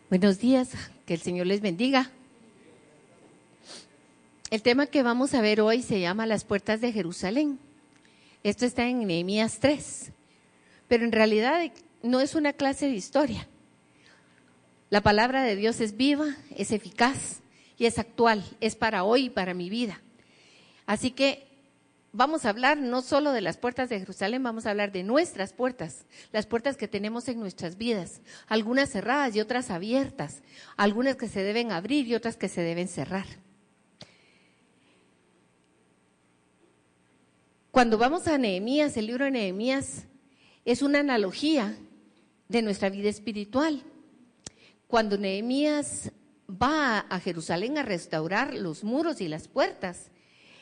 Buenos días, que el Señor les bendiga. El tema que vamos a ver hoy se llama Las puertas de Jerusalén. Esto está en Nehemías 3, pero en realidad no es una clase de historia. La palabra de Dios es viva, es eficaz y es actual, es para hoy y para mi vida. Así que vamos a hablar no solo de las puertas de Jerusalén, vamos a hablar de nuestras puertas, las puertas que tenemos en nuestras vidas, algunas cerradas y otras abiertas, algunas que se deben abrir y otras que se deben cerrar. Cuando vamos a Nehemías, el libro de Nehemías es una analogía de nuestra vida espiritual. Cuando Nehemías va a Jerusalén a restaurar los muros y las puertas,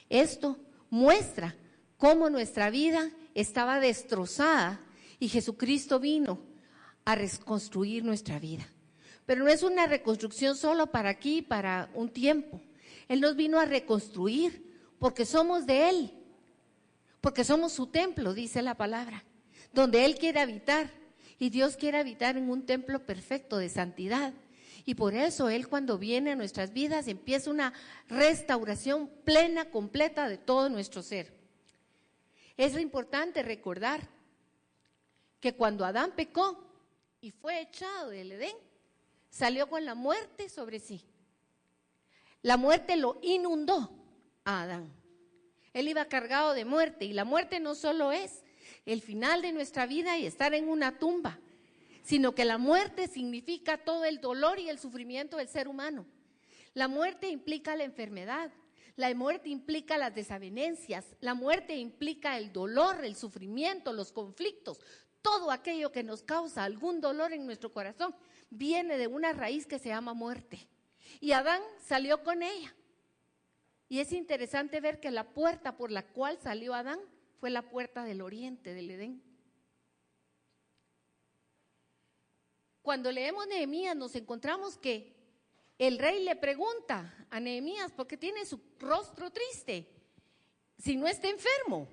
esto muestra cómo nuestra vida estaba destrozada y Jesucristo vino a reconstruir nuestra vida. Pero no es una reconstrucción solo para aquí, para un tiempo. Él nos vino a reconstruir porque somos de Él, porque somos su templo, dice la palabra, donde Él quiere habitar. Y Dios quiere habitar en un templo perfecto de santidad. Y por eso Él, cuando viene a nuestras vidas, empieza una restauración plena, completa de todo nuestro ser. Es importante recordar que cuando Adán pecó y fue echado del Edén, salió con la muerte sobre sí. La muerte lo inundó a Adán. Él iba cargado de muerte, y la muerte no solo es el final de nuestra vida y estar en una tumba, sino que la muerte significa todo el dolor y el sufrimiento del ser humano. La muerte implica la enfermedad, la muerte implica las desavenencias, la muerte implica el dolor, el sufrimiento, los conflictos. Todo aquello que nos causa algún dolor en nuestro corazón viene de una raíz que se llama muerte. Y Adán salió con ella. Y es interesante ver que la puerta por la cual salió Adán fue la puerta del oriente, del Edén. Cuando leemos Nehemías nos encontramos que el rey le pregunta a Nehemías por qué tiene su rostro triste, si no está enfermo.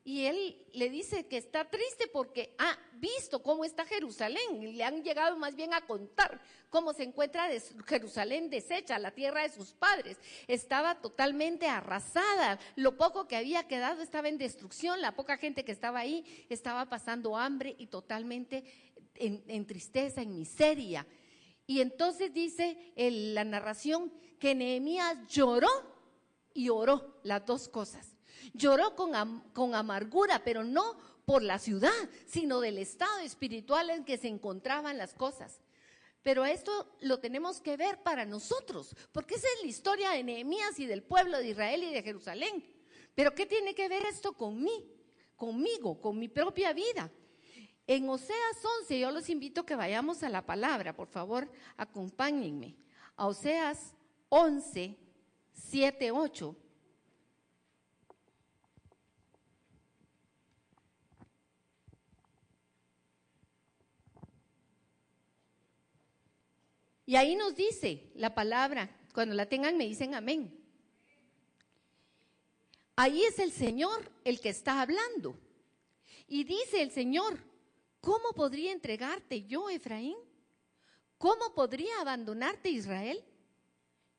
Y él le dice que está triste porque ha visto cómo está Jerusalén, y le han llegado más bien a contar cómo se encuentra Jerusalén deshecha, la tierra de sus padres. Estaba totalmente arrasada, lo poco que había quedado estaba en destrucción, la poca gente que estaba ahí estaba pasando hambre y totalmente en tristeza, en miseria. Y entonces dice la narración que Nehemías lloró y oró, las dos cosas. Lloró con amargura, pero no por la ciudad, sino del estado espiritual en que se encontraban las cosas. Pero esto lo tenemos que ver para nosotros, porque esa es la historia de Nehemías y del pueblo de Israel y de Jerusalén. Pero ¿qué tiene que ver esto conmigo, con mi propia vida? En Oseas 11, yo los invito a que vayamos a la palabra, por favor, acompáñenme. A Oseas 11, 7, 8. Y ahí nos dice la palabra, cuando la tengan me dicen amén. Ahí es el Señor el que está hablando. Y dice el Señor, ¿cómo podría entregarte yo, Efraín? ¿Cómo podría abandonarte, Israel?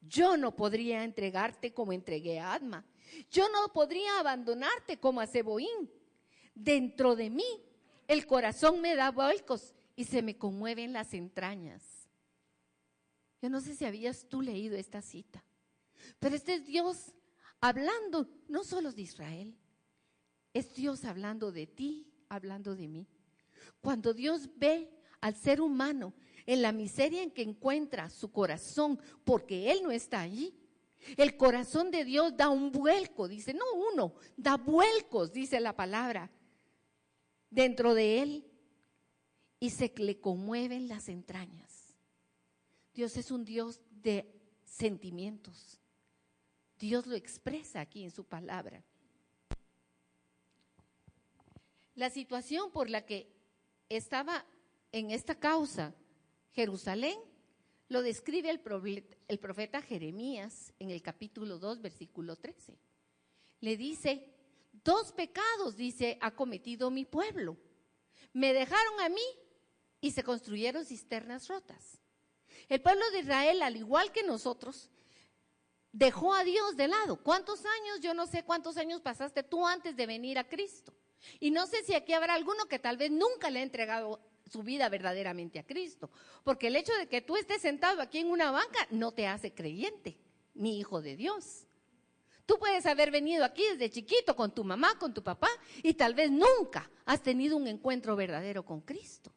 Yo no podría entregarte como entregué a Adma. Yo no podría abandonarte como a Zeboín. Dentro de mí el corazón me da vuelcos y se me conmueven las entrañas. Yo no sé si habías tú leído esta cita, pero este es Dios hablando no solo de Israel, es Dios hablando de ti, hablando de mí. Cuando Dios ve al ser humano en la miseria en que encuentra su corazón, porque Él no está allí, el corazón de Dios da un vuelco, dice, no uno, da vuelcos, dice la palabra, dentro de Él, y se le conmueven las entrañas. Dios es un Dios de sentimientos. Dios lo expresa aquí en su palabra. La situación por la que estaba en esta causa Jerusalén lo describe el profeta Jeremías en el capítulo 2, versículo 13. Le dice, 2 pecados, dice, ha cometido mi pueblo. Me dejaron a mí y se construyeron cisternas rotas. El pueblo de Israel, al igual que nosotros, dejó a Dios de lado. ¿Cuántos años? Yo no sé cuántos años pasaste tú antes de venir a Cristo. Y no sé si aquí habrá alguno que tal vez nunca le ha entregado su vida verdaderamente a Cristo. Porque el hecho de que tú estés sentado aquí en una banca no te hace creyente, ni hijo de Dios. Tú puedes haber venido aquí desde chiquito con tu mamá, con tu papá, y tal vez nunca has tenido un encuentro verdadero con Cristo.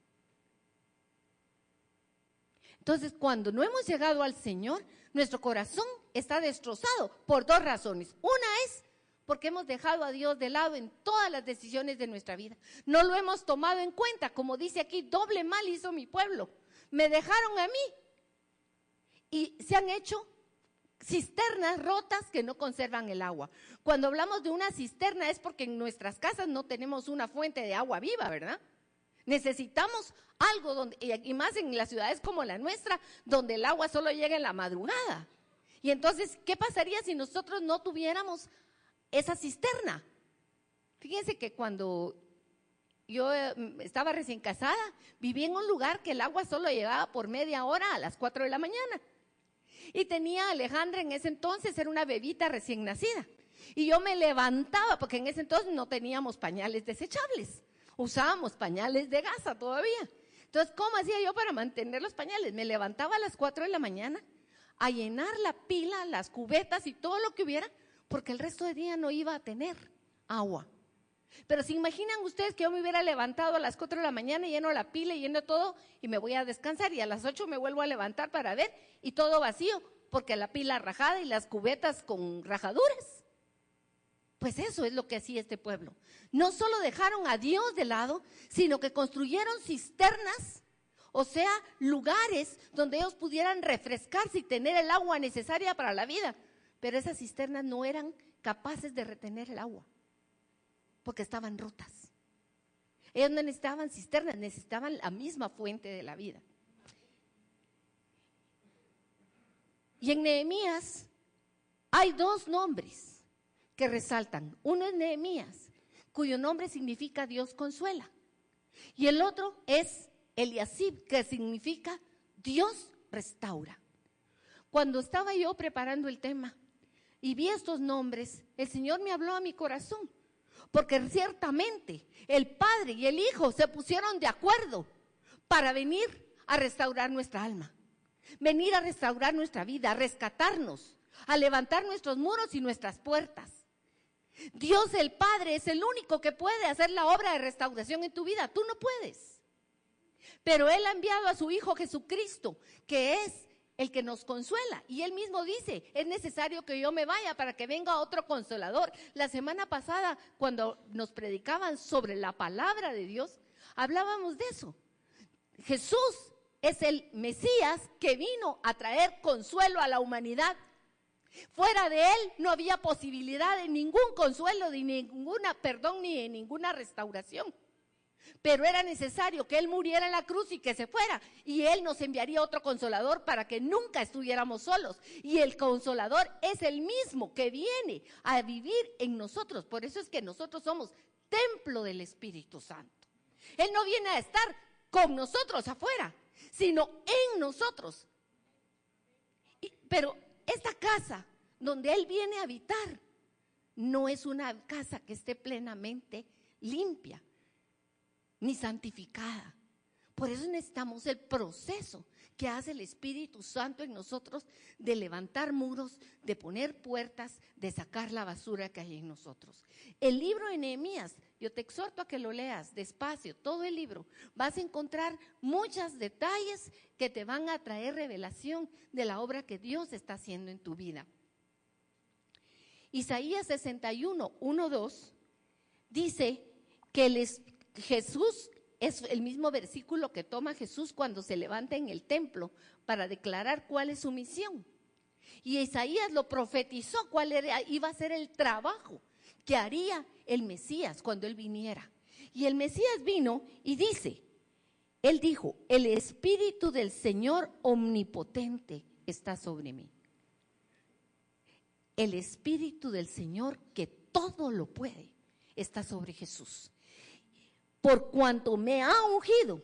Entonces, cuando no hemos llegado al Señor, nuestro corazón está destrozado por dos razones. Una es porque hemos dejado a Dios de lado en todas las decisiones de nuestra vida. No lo hemos tomado en cuenta, como dice aquí, doble mal hizo mi pueblo. Me dejaron a mí y se han hecho cisternas rotas que no conservan el agua. Cuando hablamos de una cisterna es porque en nuestras casas no tenemos una fuente de agua viva, ¿verdad? Necesitamos algo donde, y más en las ciudades como la nuestra, donde el agua solo llega en la madrugada. Y entonces, ¿qué pasaría si nosotros no tuviéramos esa cisterna? Fíjense que cuando yo estaba recién casada, viví en un lugar que el agua solo llegaba por media hora a las 4 de la mañana. Y tenía a Alejandra en ese entonces, era una bebita recién nacida. Y yo me levantaba, porque en ese entonces no teníamos pañales desechables. Usábamos pañales de gasa todavía. Entonces, ¿cómo hacía yo para mantener los pañales? Me levantaba a las 4 de la mañana a llenar la pila, las cubetas y todo lo que hubiera, porque el resto del día no iba a tener agua. Pero se imaginan ustedes que yo me hubiera levantado a las 4 de la mañana, lleno la pila, lleno todo, y me voy a descansar, y a las 8 me vuelvo a levantar para ver, y todo vacío, porque la pila rajada y las cubetas con rajaduras. Pues eso es lo que hacía este pueblo. No solo dejaron a Dios de lado, sino que construyeron cisternas, o sea, lugares donde ellos pudieran refrescarse y tener el agua necesaria para la vida. Pero esas cisternas no eran capaces de retener el agua, porque estaban rotas. Ellos no necesitaban cisternas, necesitaban la misma fuente de la vida. Y en Nehemías hay dos nombres que resaltan. Uno es Nehemías, cuyo nombre significa Dios consuela. Y el otro es Eliasib, que significa Dios restaura. Cuando estaba yo preparando el tema y vi estos nombres, el Señor me habló a mi corazón. Porque ciertamente el Padre y el Hijo se pusieron de acuerdo para venir a restaurar nuestra alma, venir a restaurar nuestra vida, a rescatarnos, a levantar nuestros muros y nuestras puertas. Dios el Padre es el único que puede hacer la obra de restauración en tu vida. Tú no puedes. Pero Él ha enviado a su Hijo Jesucristo, que es el que nos consuela. Y Él mismo dice, es necesario que yo me vaya para que venga otro consolador. La semana pasada, cuando nos predicaban sobre la palabra de Dios, hablábamos de eso. Jesús es el Mesías que vino a traer consuelo a la humanidad. Fuera de Él no había posibilidad de ningún consuelo, de ninguna perdón, ni de ninguna restauración. Pero era necesario que Él muriera en la cruz y que se fuera, y Él nos enviaría otro consolador para que nunca estuviéramos solos. Y el consolador es el mismo que viene a vivir en nosotros. Por eso es que nosotros somos templo del Espíritu Santo. Él no viene a estar con nosotros afuera, sino en nosotros. Pero esta casa donde Él viene a habitar no es una casa que esté plenamente limpia ni santificada. Por eso necesitamos el proceso que hace el Espíritu Santo en nosotros de levantar muros, de poner puertas, de sacar la basura que hay en nosotros. El libro de Nehemías, yo te exhorto a que lo leas despacio, todo el libro. Vas a encontrar muchos detalles que te van a traer revelación de la obra que Dios está haciendo en tu vida. Isaías 61, 1, 2 dice que Jesús es el mismo versículo que toma Jesús cuando se levanta en el templo para declarar cuál es su misión. Y Isaías lo profetizó cuál iba a ser el trabajo que haría el Mesías cuando Él viniera. Y el Mesías vino y dice, Él dijo, el Espíritu del Señor omnipotente está sobre mí. El Espíritu del Señor que todo lo puede está sobre Jesús. Por cuanto me ha ungido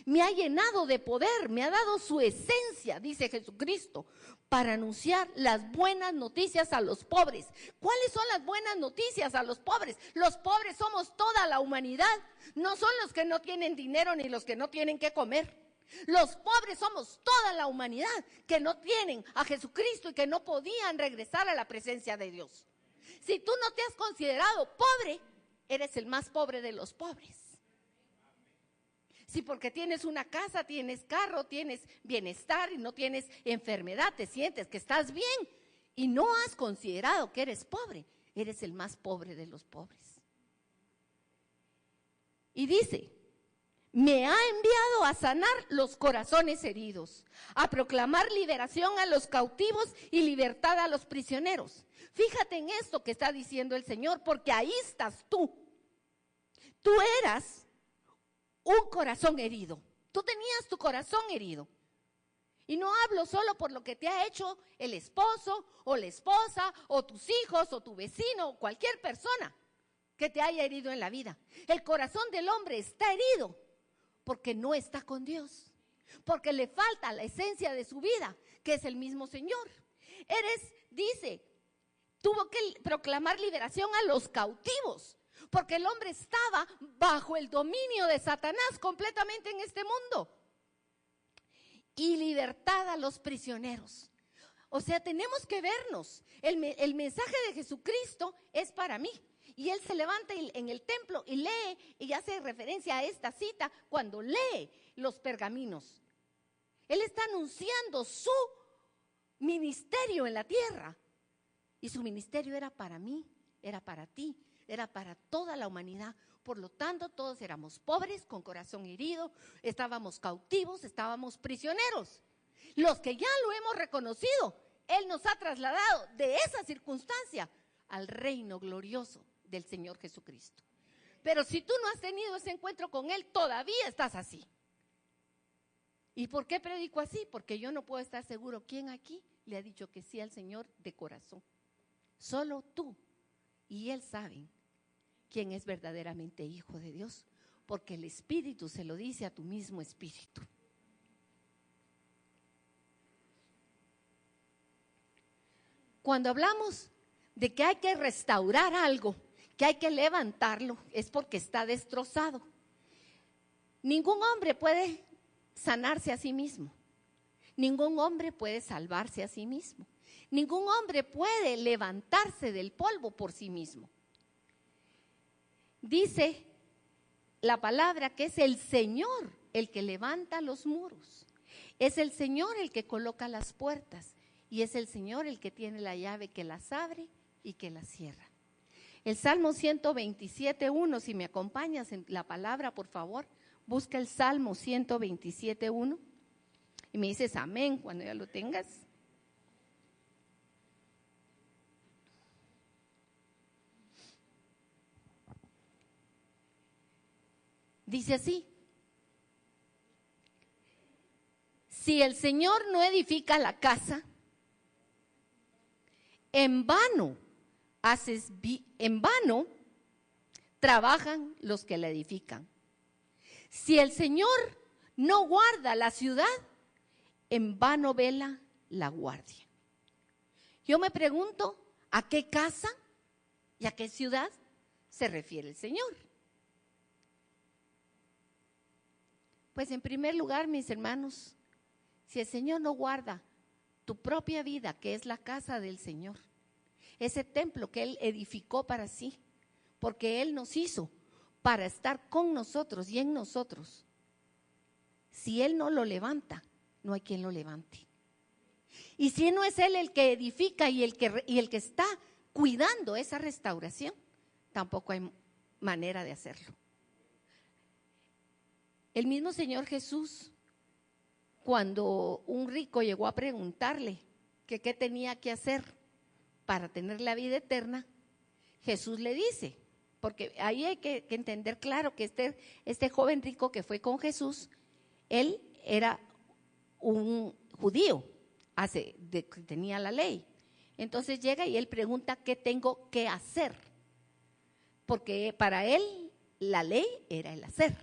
me ha llenado de poder, me ha dado su esencia, dice Jesucristo, para anunciar las buenas noticias a los pobres. ¿Cuáles son las buenas noticias a los pobres? Los pobres somos toda la humanidad, no son los que no tienen dinero ni los que no tienen que comer. Los pobres somos toda la humanidad que no tienen a Jesucristo y que no podían regresar a la presencia de Dios. Si tú no te has considerado pobre, eres el más pobre de los pobres. Si porque tienes una casa, tienes carro, tienes bienestar y no tienes enfermedad, te sientes que estás bien y no has considerado que eres pobre, eres el más pobre de los pobres. Y dice, me ha enviado a sanar los corazones heridos, a proclamar liberación a los cautivos y libertad a los prisioneros. Fíjate en esto que está diciendo el Señor, porque ahí estás tú. Tú eras un corazón herido. Tú tenías tu corazón herido. Y no hablo solo por lo que te ha hecho el esposo o la esposa o tus hijos o tu vecino o cualquier persona que te haya herido en la vida. El corazón del hombre está herido porque no está con Dios, porque le falta la esencia de su vida, que es el mismo Señor. Dice, tuvo que proclamar liberación a los cautivos, porque el hombre estaba bajo el dominio de Satanás completamente en este mundo. Y libertad a los prisioneros. O sea, tenemos que vernos. El mensaje de Jesucristo es para mí. Y él se levanta en el templo y lee, y hace referencia a esta cita cuando lee los pergaminos. Él está anunciando su ministerio en la tierra. Y su ministerio era para mí, era para ti, era para toda la humanidad. Por lo tanto, todos éramos pobres, con corazón herido, estábamos cautivos, estábamos prisioneros. Los que ya lo hemos reconocido, Él nos ha trasladado de esa circunstancia al reino glorioso del Señor Jesucristo. Pero si tú no has tenido ese encuentro con Él, todavía estás así. ¿Y por qué predico así? Porque yo no puedo estar seguro quién aquí le ha dicho que sí al Señor de corazón. Solo tú y Él saben quién es verdaderamente hijo de Dios, porque el Espíritu se lo dice a tu mismo espíritu. Cuando hablamos de que hay que restaurar algo, que hay que levantarlo, es porque está destrozado. Ningún hombre puede sanarse a sí mismo. Ningún hombre puede salvarse a sí mismo. Ningún hombre puede levantarse del polvo por sí mismo. Dice la palabra que es el Señor el que levanta los muros. Es el Señor el que coloca las puertas. Y es el Señor el que tiene la llave que las abre y que las cierra. El Salmo 127:1, si me acompañas en la palabra, por favor, busca el Salmo 127:1 y me dices amén cuando ya lo tengas. Dice así: si el Señor no edifica la casa, en vano trabajan los que la edifican. Si el Señor no guarda la ciudad, en vano vela la guardia. Yo me pregunto, ¿a qué casa y a qué ciudad se refiere el Señor? Pues en primer lugar, mis hermanos, si el Señor no guarda tu propia vida, que es la casa del Señor, ese templo que Él edificó para sí, porque Él nos hizo para estar con nosotros y en nosotros. Si Él no lo levanta, no hay quien lo levante. Y si no es Él el que edifica y el que está cuidando esa restauración, tampoco hay manera de hacerlo. El mismo Señor Jesús, cuando un rico llegó a preguntarle que qué tenía que hacer para tener la vida eterna, Jesús le dice, porque ahí hay que entender claro que este joven rico que fue con Jesús, él era un judío, tenía la ley. Entonces llega y él pregunta qué tengo que hacer, porque para él la ley era el hacer.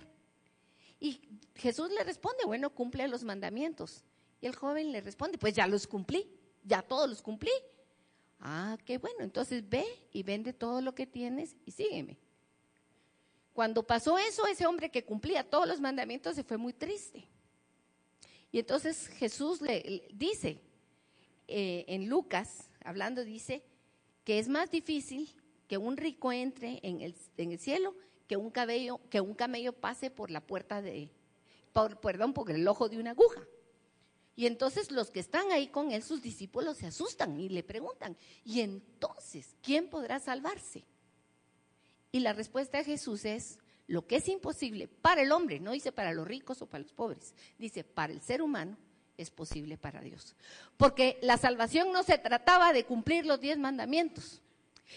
Y Jesús le responde, bueno, cumple los mandamientos. Y el joven le responde, pues ya los cumplí, ya todos los cumplí. Ah, qué bueno, entonces ve y vende todo lo que tienes y sígueme. Cuando pasó eso, ese hombre que cumplía todos los mandamientos se fue muy triste. Y entonces Jesús le dice, en Lucas, hablando, dice que es más difícil que un rico entre en el cielo que un camello pase por la puerta por el ojo de una aguja. Y entonces los que están ahí con él, sus discípulos, se asustan y le preguntan, ¿y entonces quién podrá salvarse? Y la respuesta de Jesús es, lo que es imposible para el hombre, no dice para los ricos o para los pobres, dice para el ser humano es posible para Dios. Porque la salvación no se trataba de cumplir los 10 mandamientos.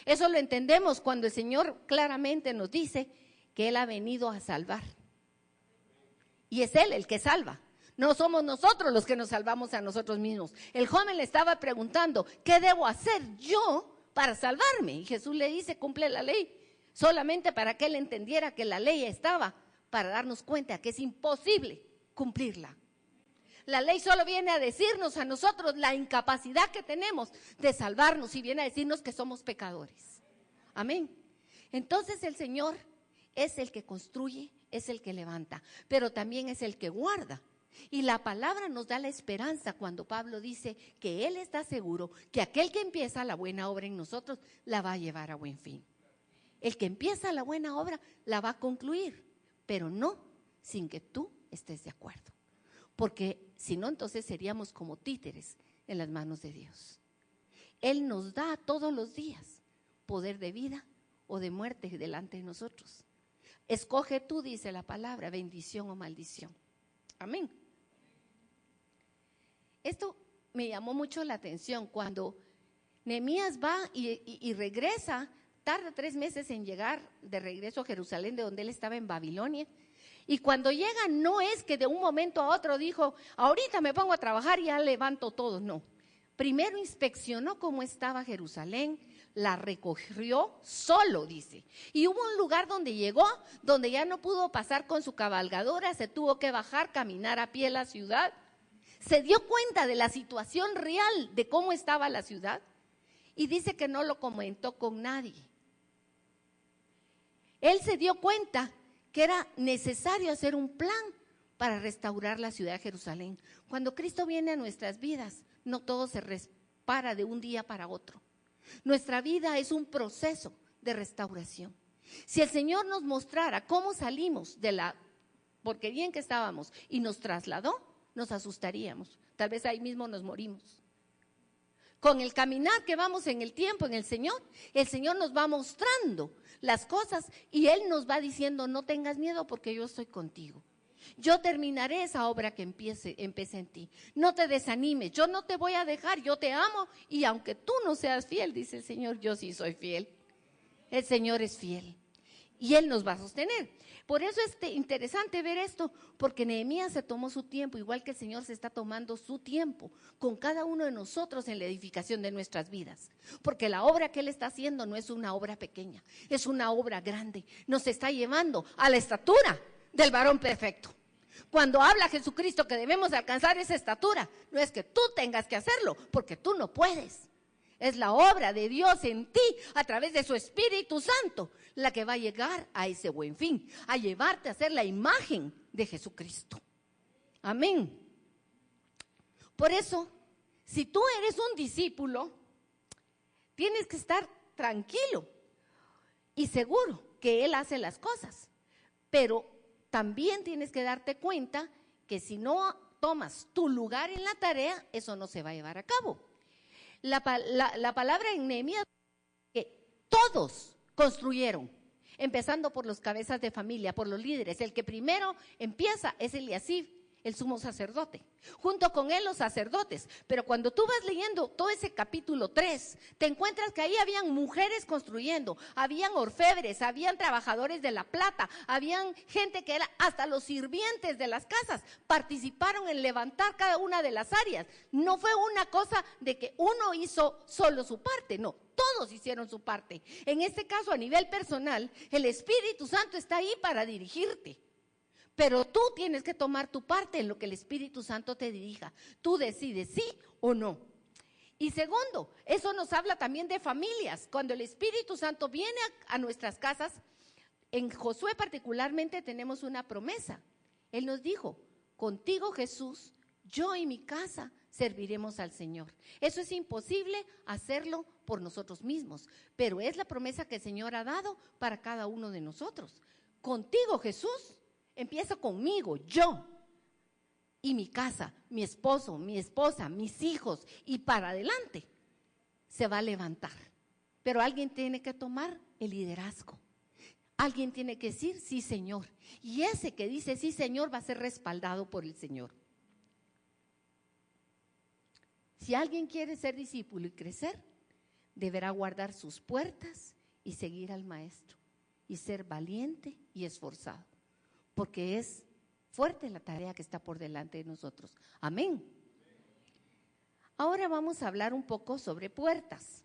Eso lo entendemos cuando el Señor claramente nos dice que Él ha venido a salvar. Y es Él el que salva. No somos nosotros los que nos salvamos a nosotros mismos. El joven le estaba preguntando, ¿qué debo hacer yo para salvarme? Y Jesús le dice, cumple la ley. Solamente para que él entendiera que la ley estaba para darnos cuenta que es imposible cumplirla. La ley solo viene a decirnos a nosotros la incapacidad que tenemos de salvarnos y viene a decirnos que somos pecadores. Amén. Entonces el Señor es el que construye, es el que levanta, pero también es el que guarda. Y la palabra nos da la esperanza cuando Pablo dice que Él está seguro que aquel que empieza la buena obra en nosotros la va a llevar a buen fin. El que empieza la buena obra la va a concluir, pero no sin que tú estés de acuerdo. Porque si no, entonces seríamos como títeres en las manos de Dios. Él nos da todos los días poder de vida o de muerte delante de nosotros. Escoge tú, dice la palabra, bendición o maldición. Amén. Esto me llamó mucho la atención cuando Nehemías va y regresa. Tarda 3 meses en llegar de regreso a Jerusalén, de donde él estaba en Babilonia. Y cuando llega, no es que de un momento a otro dijo, ahorita me pongo a trabajar y ya levanto todo. No. Primero inspeccionó cómo estaba Jerusalén, la recogió solo, dice. Y hubo un lugar donde llegó, donde ya no pudo pasar con su cabalgadora, se tuvo que bajar, caminar a pie la ciudad. Se dio cuenta de la situación real de cómo estaba la ciudad y dice que no lo comentó con nadie. Él se dio cuenta que era necesario hacer un plan para restaurar la ciudad de Jerusalén. Cuando Cristo viene a nuestras vidas, no todo se repara de un día para otro. Nuestra vida es un proceso de restauración. Si el Señor nos mostrara cómo salimos de la porquería en que estábamos y nos trasladó, nos asustaríamos. Tal vez ahí mismo nos morimos. Con el caminar que vamos en el tiempo, en el Señor nos va mostrando las cosas y Él nos va diciendo, no tengas miedo porque yo estoy contigo. Yo terminaré esa obra que empecé en ti. No te desanimes, yo no te voy a dejar, yo te amo y aunque tú no seas fiel, dice el Señor, yo sí soy fiel. El Señor es fiel y Él nos va a sostener. Por eso es interesante ver esto, porque Nehemías se tomó su tiempo, igual que el Señor se está tomando su tiempo con cada uno de nosotros en la edificación de nuestras vidas. Porque la obra que Él está haciendo no es una obra pequeña, es una obra grande. Nos está llevando a la estatura del varón perfecto. Cuando habla Jesucristo que debemos alcanzar esa estatura, no es que tú tengas que hacerlo, porque tú no puedes. Es la obra de Dios en ti, a través de su Espíritu Santo, la que va a llegar a ese buen fin, a llevarte a ser la imagen de Jesucristo. Amén. Por eso, si tú eres un discípulo, tienes que estar tranquilo y seguro que Él hace las cosas. Pero también tienes que darte cuenta que si no tomas tu lugar en la tarea, eso no se va a llevar a cabo. La palabra en Nehemías, que todos construyeron, empezando por los cabezas de familia, por los líderes. El que primero empieza es Eliasib, el sumo sacerdote, junto con él los sacerdotes. Pero cuando tú vas leyendo todo ese capítulo 3, te encuentras que ahí habían mujeres construyendo, habían orfebres, habían trabajadores de la plata, habían gente que era hasta los sirvientes de las casas, participaron en levantar cada una de las áreas. No fue una cosa de que uno hizo solo su parte, no, todos hicieron su parte. En este caso, a nivel personal, el Espíritu Santo está ahí para dirigirte. Pero tú tienes que tomar tu parte en lo que el Espíritu Santo te dirija. Tú decides sí o no. Y segundo, eso nos habla también de familias. Cuando el Espíritu Santo viene a nuestras casas, en Josué particularmente tenemos una promesa. Él nos dijo, contigo Jesús, yo y mi casa serviremos al Señor. Eso es imposible hacerlo por nosotros mismos, pero es la promesa que el Señor ha dado para cada uno de nosotros. Contigo Jesús, empieza conmigo, yo y mi casa, mi esposo, mi esposa, mis hijos, y para adelante se va a levantar. Pero alguien tiene que tomar el liderazgo. Alguien tiene que decir, sí, Señor. Y ese que dice, sí, Señor, va a ser respaldado por el Señor. Si alguien quiere ser discípulo y crecer, deberá guardar sus puertas y seguir al Maestro. Y ser valiente y esforzado. Porque es fuerte la tarea que está por delante de nosotros. Amén. Ahora vamos a hablar un poco sobre puertas.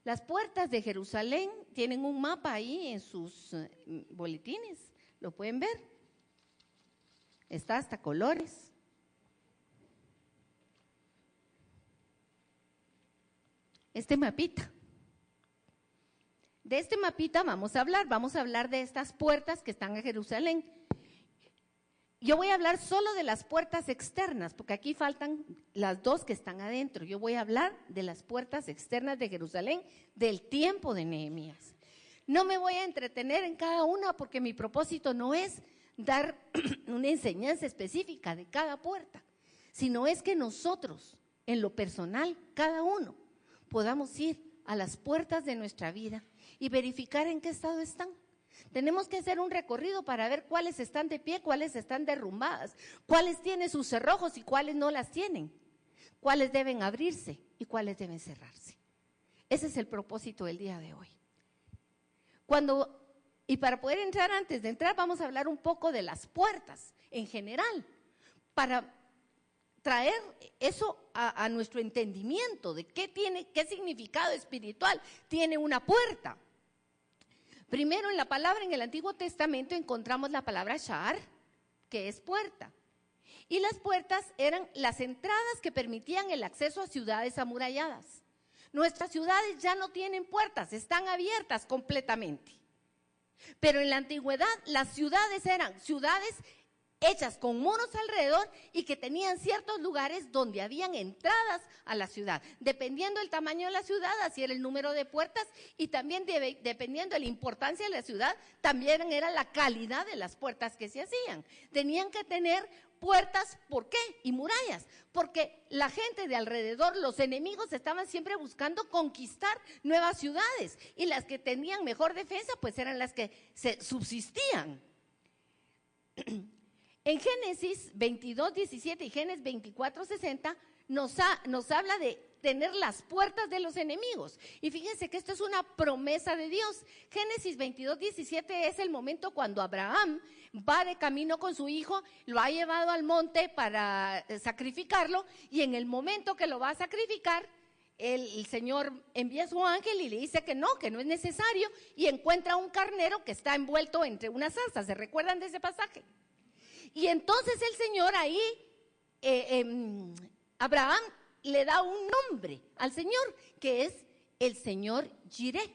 Las puertas de Jerusalén tienen un mapa ahí en sus boletines, ¿lo pueden ver? Está hasta colores. Este mapita. De este mapita vamos a hablar de estas puertas que están en Jerusalén. Yo voy a hablar solo de las puertas externas, porque aquí faltan las dos que están adentro. Yo voy a hablar de las puertas externas de Jerusalén del tiempo de Nehemías. No me voy a entretener en cada una porque mi propósito no es dar una enseñanza específica de cada puerta, sino es que nosotros, en lo personal, cada uno, podamos ir a las puertas de nuestra vida y verificar en qué estado están. Tenemos que hacer un recorrido para ver cuáles están de pie, cuáles están derrumbadas, cuáles tienen sus cerrojos y cuáles no las tienen, cuáles deben abrirse y cuáles deben cerrarse. Ese es el propósito del día de hoy. Y para poder entrar, antes de entrar, vamos a hablar un poco de las puertas en general, para traer eso a nuestro entendimiento de qué significado espiritual tiene una puerta. Primero, en la palabra, en el Antiguo Testamento, encontramos la palabra sha'ar, que es puerta. Y las puertas eran las entradas que permitían el acceso a ciudades amuralladas. Nuestras ciudades ya no tienen puertas, están abiertas completamente. Pero en la antigüedad, las ciudades eran ciudades hechas con muros alrededor y que tenían ciertos lugares donde habían entradas a la ciudad. Dependiendo del tamaño de la ciudad, así era el número de puertas, y también dependiendo de la importancia de la ciudad, también era la calidad de las puertas que se hacían. Tenían que tener puertas, ¿por qué? Y murallas, porque la gente de alrededor, los enemigos, estaban siempre buscando conquistar nuevas ciudades, y las que tenían mejor defensa pues eran las que se subsistían. En Génesis 22:17 y Génesis 24:60 nos habla de tener las puertas de los enemigos. Y fíjense que esto es una promesa de Dios. Génesis 22:17 es el momento cuando Abraham va de camino con su hijo, lo ha llevado al monte para sacrificarlo, y en el momento que lo va a sacrificar, el Señor envía a su ángel y le dice que no es necesario, y encuentra un carnero que está envuelto entre unas zarzas. ¿Se recuerdan de ese pasaje? Y entonces el Señor ahí, Abraham le da un nombre al Señor, que es el Señor Jireh.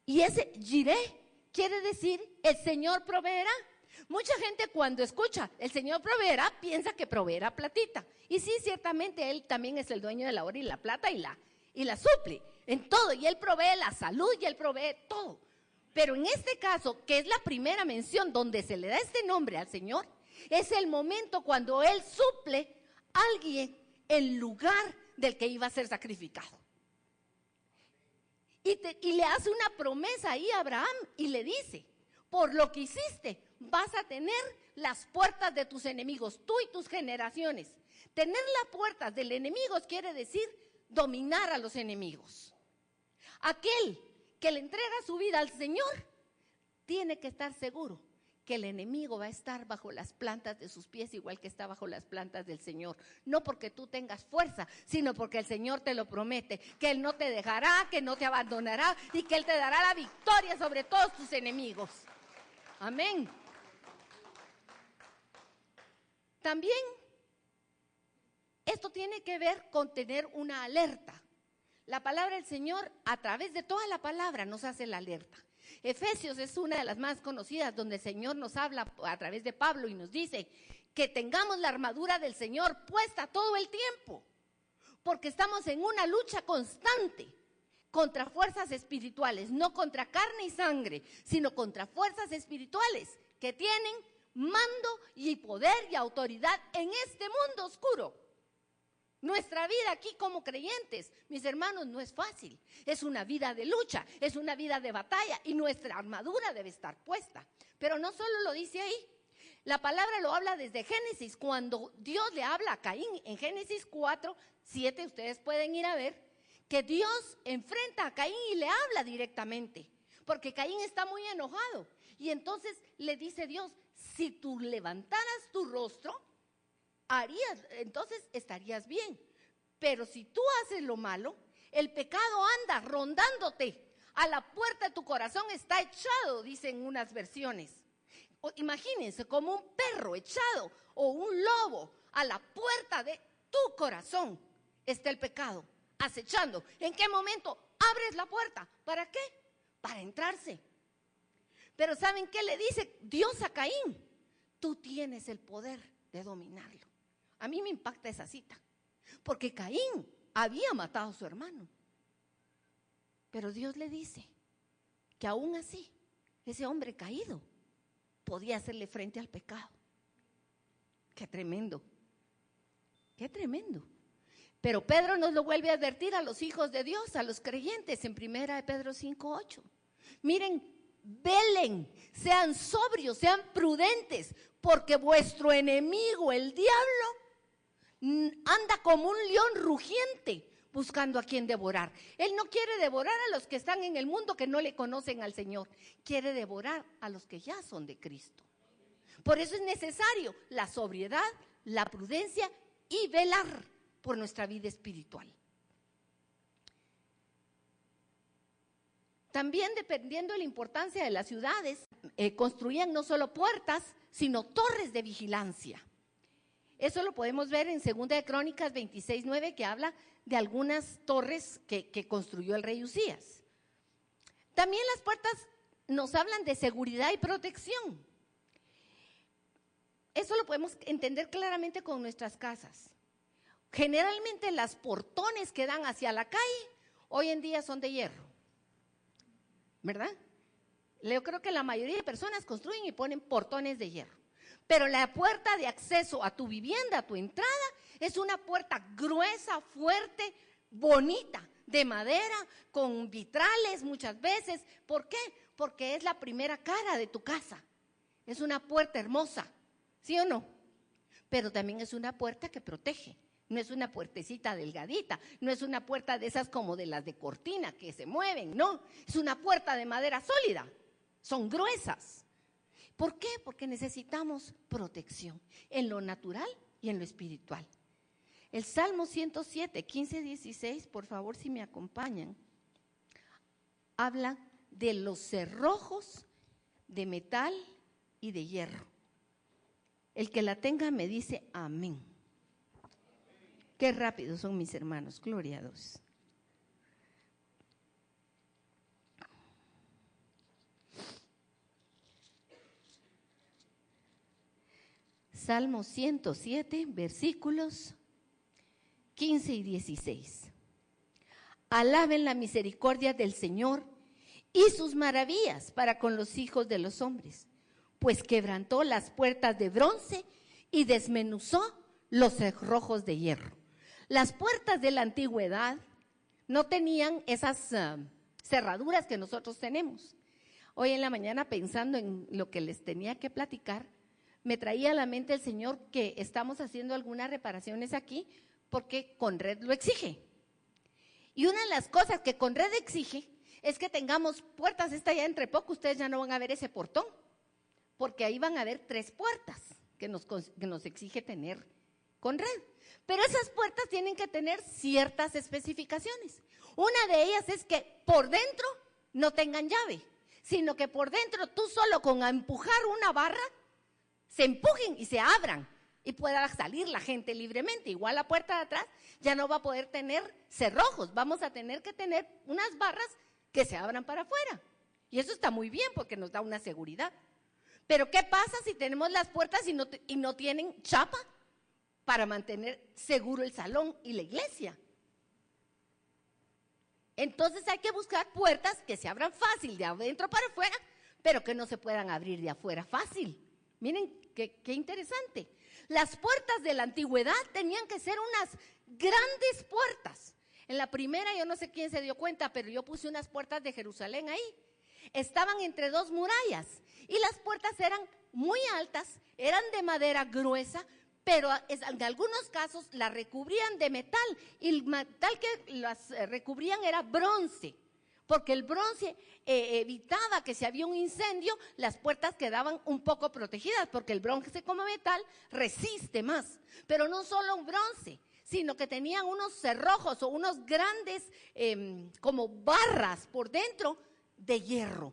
Y ese Jireh quiere decir el Señor proveerá. Mucha gente cuando escucha el Señor proveerá, piensa que proveerá platita. Y sí, ciertamente Él también es el dueño de la oro y la plata y la suple en todo. Y Él provee la salud y Él provee todo. Pero en este caso, que es la primera mención donde se le da este nombre al Señor, es el momento cuando Él suple a alguien en lugar del que iba a ser sacrificado. Y le hace una promesa ahí a Abraham y le dice, por lo que hiciste, vas a tener las puertas de tus enemigos, tú y tus generaciones. Tener las puertas del enemigo quiere decir dominar a los enemigos. Aquel que le entrega su vida al Señor, tiene que estar seguro que el enemigo va a estar bajo las plantas de sus pies, igual que está bajo las plantas del Señor. No porque tú tengas fuerza, sino porque el Señor te lo promete, que Él no te dejará, que no te abandonará y que Él te dará la victoria sobre todos tus enemigos. Amén. También esto tiene que ver con tener una alerta. La palabra del Señor, a través de toda la palabra, nos hace la alerta. Efesios es una de las más conocidas, donde el Señor nos habla a través de Pablo y nos dice que tengamos la armadura del Señor puesta todo el tiempo, porque estamos en una lucha constante contra fuerzas espirituales, no contra carne y sangre, sino contra fuerzas espirituales que tienen mando y poder y autoridad en este mundo oscuro. Nuestra vida aquí como creyentes, mis hermanos, no es fácil. Es una vida de lucha, es una vida de batalla y nuestra armadura debe estar puesta. Pero no solo lo dice ahí, la palabra lo habla desde Génesis, cuando Dios le habla a Caín en Génesis 4:7, ustedes pueden ir a ver, que Dios enfrenta a Caín y le habla directamente, porque Caín está muy enojado. Y entonces le dice Dios, si tú levantaras tu rostro, entonces estarías bien. Pero si tú haces lo malo, el pecado anda rondándote. A la puerta de tu corazón está echado, dicen unas versiones. Imagínense, como un perro echado o un lobo, a la puerta de tu corazón está el pecado, acechando. ¿En qué momento abres la puerta? ¿Para qué? Para entrarse. Pero ¿saben qué le dice Dios a Caín? Tú tienes el poder de dominarlo. A mí me impacta esa cita, porque Caín había matado a su hermano. Pero Dios le dice que aún así, ese hombre caído podía hacerle frente al pecado. Qué tremendo, qué tremendo. Pero Pedro nos lo vuelve a advertir a los hijos de Dios, a los creyentes, en 1 Pedro 5:8. Miren, velen, sean sobrios, sean prudentes, porque vuestro enemigo, el diablo, anda como un león rugiente buscando a quien devorar. Él no quiere devorar a los que están en el mundo que no le conocen al Señor, quiere devorar a los que ya son de Cristo. Por eso es necesario la sobriedad, la prudencia y velar por nuestra vida espiritual. También, dependiendo de la importancia de las ciudades, construían no solo puertas, sino torres de vigilancia. Eso lo podemos ver en 2 de Crónicas 26:9, que habla de algunas torres que construyó el rey Usías. También las puertas nos hablan de seguridad y protección. Eso lo podemos entender claramente con nuestras casas. Generalmente las portones que dan hacia la calle, hoy en día son de hierro, ¿verdad? Yo creo que la mayoría de personas construyen y ponen portones de hierro. Pero la puerta de acceso a tu vivienda, a tu entrada, es una puerta gruesa, fuerte, bonita, de madera, con vitrales muchas veces. ¿Por qué? Porque es la primera cara de tu casa. Es una puerta hermosa, ¿sí o no? Pero también es una puerta que protege. No es una puertecita delgadita, no es una puerta de esas como de las de cortina que se mueven, no. Es una puerta de madera sólida, son gruesas. ¿Por qué? Porque necesitamos protección en lo natural y en lo espiritual. El Salmo 107, 15, 16, por favor, si me acompañan, habla de los cerrojos de metal y de hierro. El que la tenga me dice amén. Qué rápidos son mis hermanos, gloria a Dios. Salmo 107, versículos 15 y 16. Alaben la misericordia del Señor y sus maravillas para con los hijos de los hombres, pues quebrantó las puertas de bronce y desmenuzó los cerrojos de hierro. Las puertas de la antigüedad no tenían esas cerraduras que nosotros tenemos. Hoy en la mañana, pensando en lo que les tenía que platicar, me traía a la mente el Señor que estamos haciendo algunas reparaciones aquí porque Conred lo exige. Y una de las cosas que Conred exige es que tengamos puertas. Esta ya entre poco ustedes ya no van a ver ese portón, porque ahí van a haber 3 puertas que nos exige tener Conred. Pero esas puertas tienen que tener ciertas especificaciones. Una de ellas es que por dentro no tengan llave, sino que por dentro tú solo con empujar una barra, se empujen y se abran y pueda salir la gente libremente. Igual la puerta de atrás ya no va a poder tener cerrojos, vamos a tener que tener unas barras que se abran para afuera. Y eso está muy bien porque nos da una seguridad. Pero ¿qué pasa si tenemos las puertas y no tienen chapa para mantener seguro el salón y la iglesia? Entonces hay que buscar puertas que se abran fácil de adentro para afuera, pero que no se puedan abrir de afuera fácil. Miren qué interesante. Las puertas de la antigüedad tenían que ser unas grandes puertas. En la primera, yo no sé quién se dio cuenta, pero yo puse unas puertas de Jerusalén ahí. Estaban entre dos murallas y las puertas eran muy altas, eran de madera gruesa, pero en algunos casos las recubrían de metal, y el metal que las recubrían era bronce, porque el bronce evitaba que si había un incendio, las puertas quedaban un poco protegidas, porque el bronce como metal resiste más. Pero no solo un bronce, sino que tenían unos cerrojos o unos grandes como barras por dentro de hierro.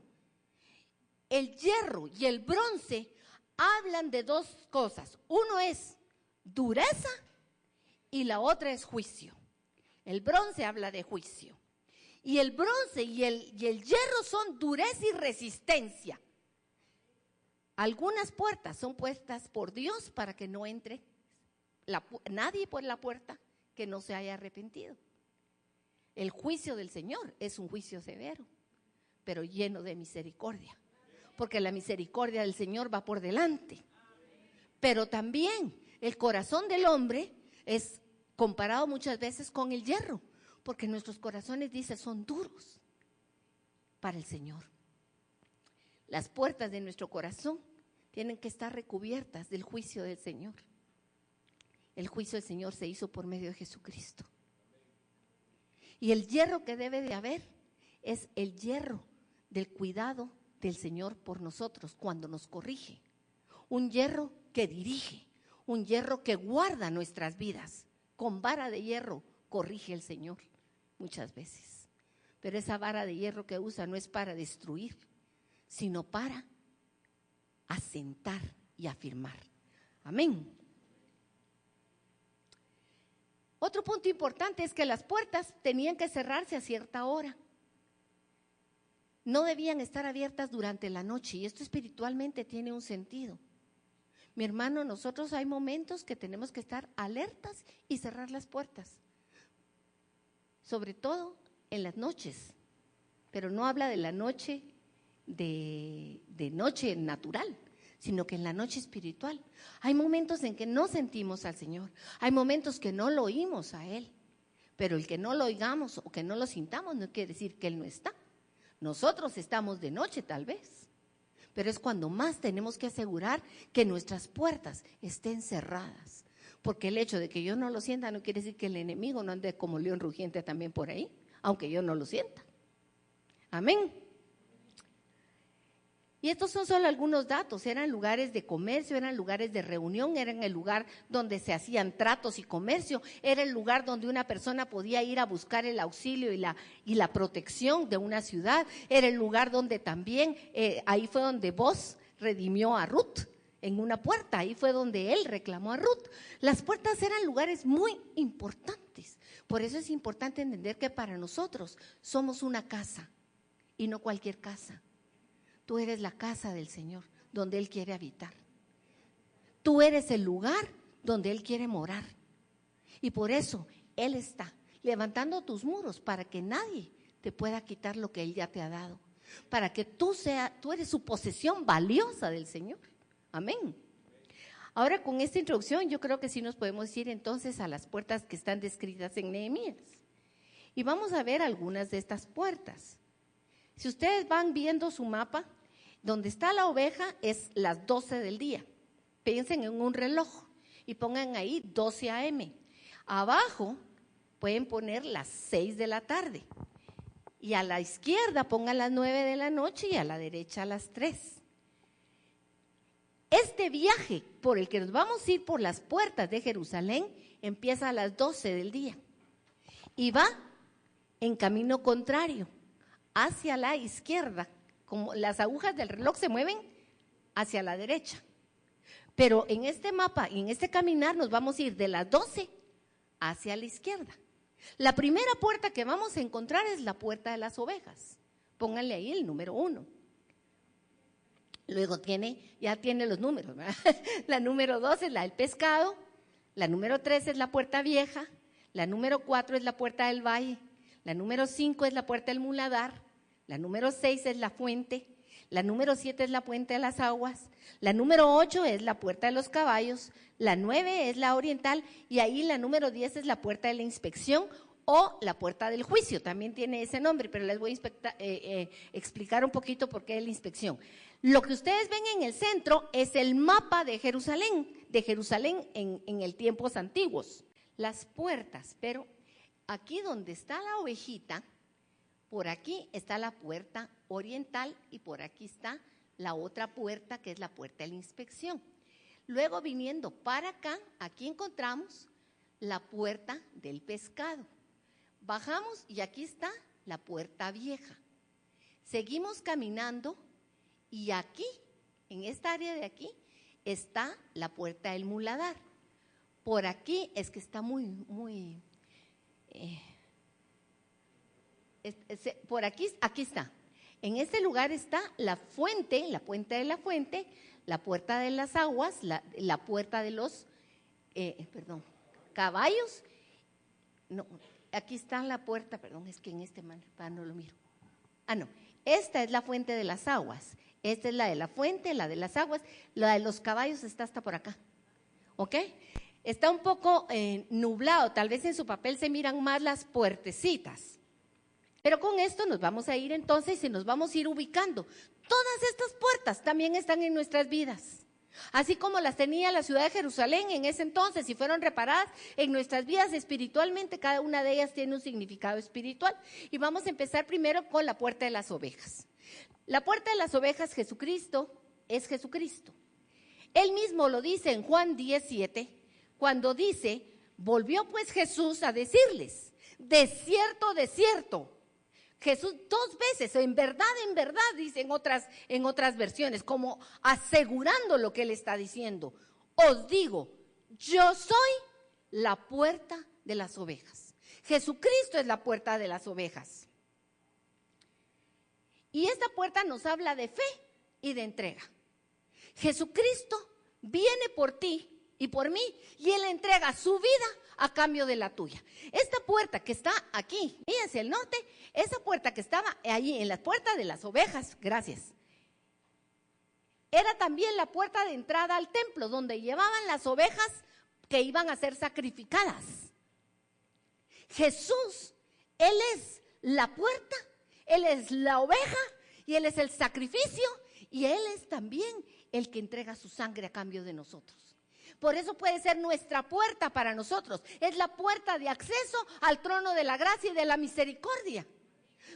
El hierro y el bronce hablan de dos cosas. Uno es dureza y la otra es juicio. El bronce habla de juicio. Y el bronce y el hierro son dureza y resistencia. Algunas puertas son puestas por Dios para que no entre nadie por la puerta que no se haya arrepentido. El juicio del Señor es un juicio severo, pero lleno de misericordia, porque la misericordia del Señor va por delante. Pero también el corazón del hombre es comparado muchas veces con el hierro, porque nuestros corazones, dice, son duros para el Señor. Las puertas de nuestro corazón tienen que estar recubiertas del juicio del Señor. El juicio del Señor se hizo por medio de Jesucristo. Y el hierro que debe de haber es el hierro del cuidado del Señor por nosotros cuando nos corrige. Un hierro que dirige, un hierro que guarda nuestras vidas. Con vara de hierro corrige el Señor muchas veces. Pero esa vara de hierro que usa no es para destruir, sino para asentar y afirmar. Amén. Otro punto importante es que las puertas tenían que cerrarse a cierta hora. No debían estar abiertas durante la noche, y esto espiritualmente tiene un sentido. Mi hermano, nosotros hay momentos que tenemos que estar alertas y cerrar las puertas, sobre todo en las noches, pero no habla de la noche de noche natural, sino que en la noche espiritual. Hay momentos en que no sentimos al Señor, hay momentos que no lo oímos a Él, pero el que no lo oigamos o que no lo sintamos no quiere decir que Él no está. Nosotros estamos de noche tal vez, pero es cuando más tenemos que asegurar que nuestras puertas estén cerradas, porque el hecho de que yo no lo sienta no quiere decir que el enemigo no ande como león rugiente también por ahí, aunque yo no lo sienta. Amén. Y estos son solo algunos datos. Eran lugares de comercio, eran lugares de reunión, eran el lugar donde se hacían tratos y comercio, era el lugar donde una persona podía ir a buscar el auxilio y la protección de una ciudad, era el lugar donde también, ahí fue donde Boaz redimió a Ruth, en una puerta, ahí fue donde él reclamó a Ruth. Las puertas eran lugares muy importantes, por eso es importante entender que para nosotros somos una casa y no cualquier casa. Tú eres la casa del Señor, donde Él quiere habitar. Tú eres el lugar donde Él quiere morar. Y por eso Él está levantando tus muros para que nadie te pueda quitar lo que Él ya te ha dado. Para que tú eres su posesión valiosa del Señor. Amén. Ahora, con esta introducción, yo creo que sí nos podemos ir entonces a las puertas que están descritas en Nehemías. Y vamos a ver algunas de estas puertas. Si ustedes van viendo su mapa, donde está la oveja es las 12 del día. Piensen en un reloj y pongan ahí 12 a.m. Abajo pueden poner las 6 de la tarde. Y a la izquierda pongan las 9 de la noche y a la derecha las 3. Este viaje por el que nos vamos a ir por las puertas de Jerusalén empieza a las 12 del día y va en camino contrario, hacia la izquierda, como las agujas del reloj se mueven hacia la derecha. Pero en este mapa y en este caminar nos vamos a ir de las 12 hacia la izquierda. La primera puerta que vamos a encontrar es la puerta de las ovejas. Pónganle ahí el número 1. Luego ya tiene los números, ¿verdad? La número 2 es la del pescado, la número 3 es la puerta vieja, la número 4 es la puerta del valle, la número 5 es la puerta del muladar, la número 6 es la fuente, la número 7 es la puerta de las aguas, la número 8 es la puerta de los caballos, la 9 es la oriental y ahí la número 10 es la puerta de la inspección o la puerta del juicio, también tiene ese nombre, pero les voy a explicar un poquito por qué es la inspección. Lo que ustedes ven en el centro es el mapa de Jerusalén en el tiempos antiguos. Las puertas, pero aquí donde está la ovejita, por aquí está la puerta oriental y por aquí está la otra puerta que es la puerta de la inspección. Luego viniendo para acá, aquí encontramos la puerta del pescado. Bajamos y aquí está la puerta vieja. Seguimos caminando y aquí, en esta área de aquí, está la puerta del muladar. Por aquí es que está por aquí está. En este lugar está la fuente, la puerta de la fuente, la puerta de las aguas, la puerta de los caballos. No, aquí está la puerta, perdón, es que en este mapa no lo miro. No, esta es la fuente de las aguas. Esta es la de la fuente, la de las aguas. La de los caballos está hasta por acá. ¿Ok? Está un poco nublado, tal vez en su papel se miran más las puertecitas. Pero con esto nos vamos a ir entonces y nos vamos a ir ubicando. Todas estas puertas también están en nuestras vidas. Así como las tenía la ciudad de Jerusalén en ese entonces y fueron reparadas en nuestras vidas espiritualmente, cada una de ellas tiene un significado espiritual. Y vamos a empezar primero con la puerta de las ovejas. La puerta de las ovejas, Jesucristo, es Jesucristo. Él mismo lo dice en Juan 10:7, cuando dice, volvió pues Jesús a decirles, de cierto, Jesús 2 veces, en verdad, dice en otras versiones, como asegurando lo que él está diciendo. Os digo, yo soy la puerta de las ovejas. Jesucristo es la puerta de las ovejas. Y esta puerta nos habla de fe y de entrega. Jesucristo viene por ti y por mí, y Él entrega su vida a cambio de la tuya. Esta puerta que está aquí, fíjense el norte, esa puerta que estaba ahí en la puerta de las ovejas, gracias, era también la puerta de entrada al templo, donde llevaban las ovejas que iban a ser sacrificadas. Jesús, Él es la puerta, Él es la oveja y Él es el sacrificio y Él es también el que entrega su sangre a cambio de nosotros. Por eso puede ser nuestra puerta para nosotros. Es la puerta de acceso al trono de la gracia y de la misericordia.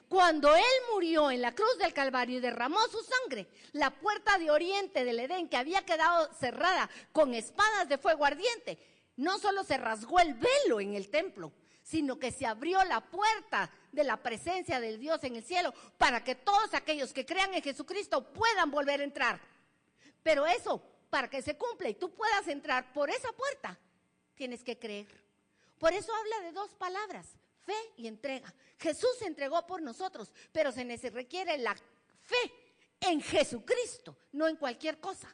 Cuando Él murió en la cruz del Calvario y derramó su sangre, la puerta de oriente del Edén, que había quedado cerrada con espadas de fuego ardiente, no solo se rasgó el velo en el templo, sino que se abrió la puerta de la presencia del Dios en el cielo para que todos aquellos que crean en Jesucristo puedan volver a entrar. Pero eso, para que se cumpla y tú puedas entrar por esa puerta, tienes que creer. Por eso habla de 2 palabras, fe y entrega. Jesús se entregó por nosotros, pero se requiere la fe en Jesucristo, no en cualquier cosa,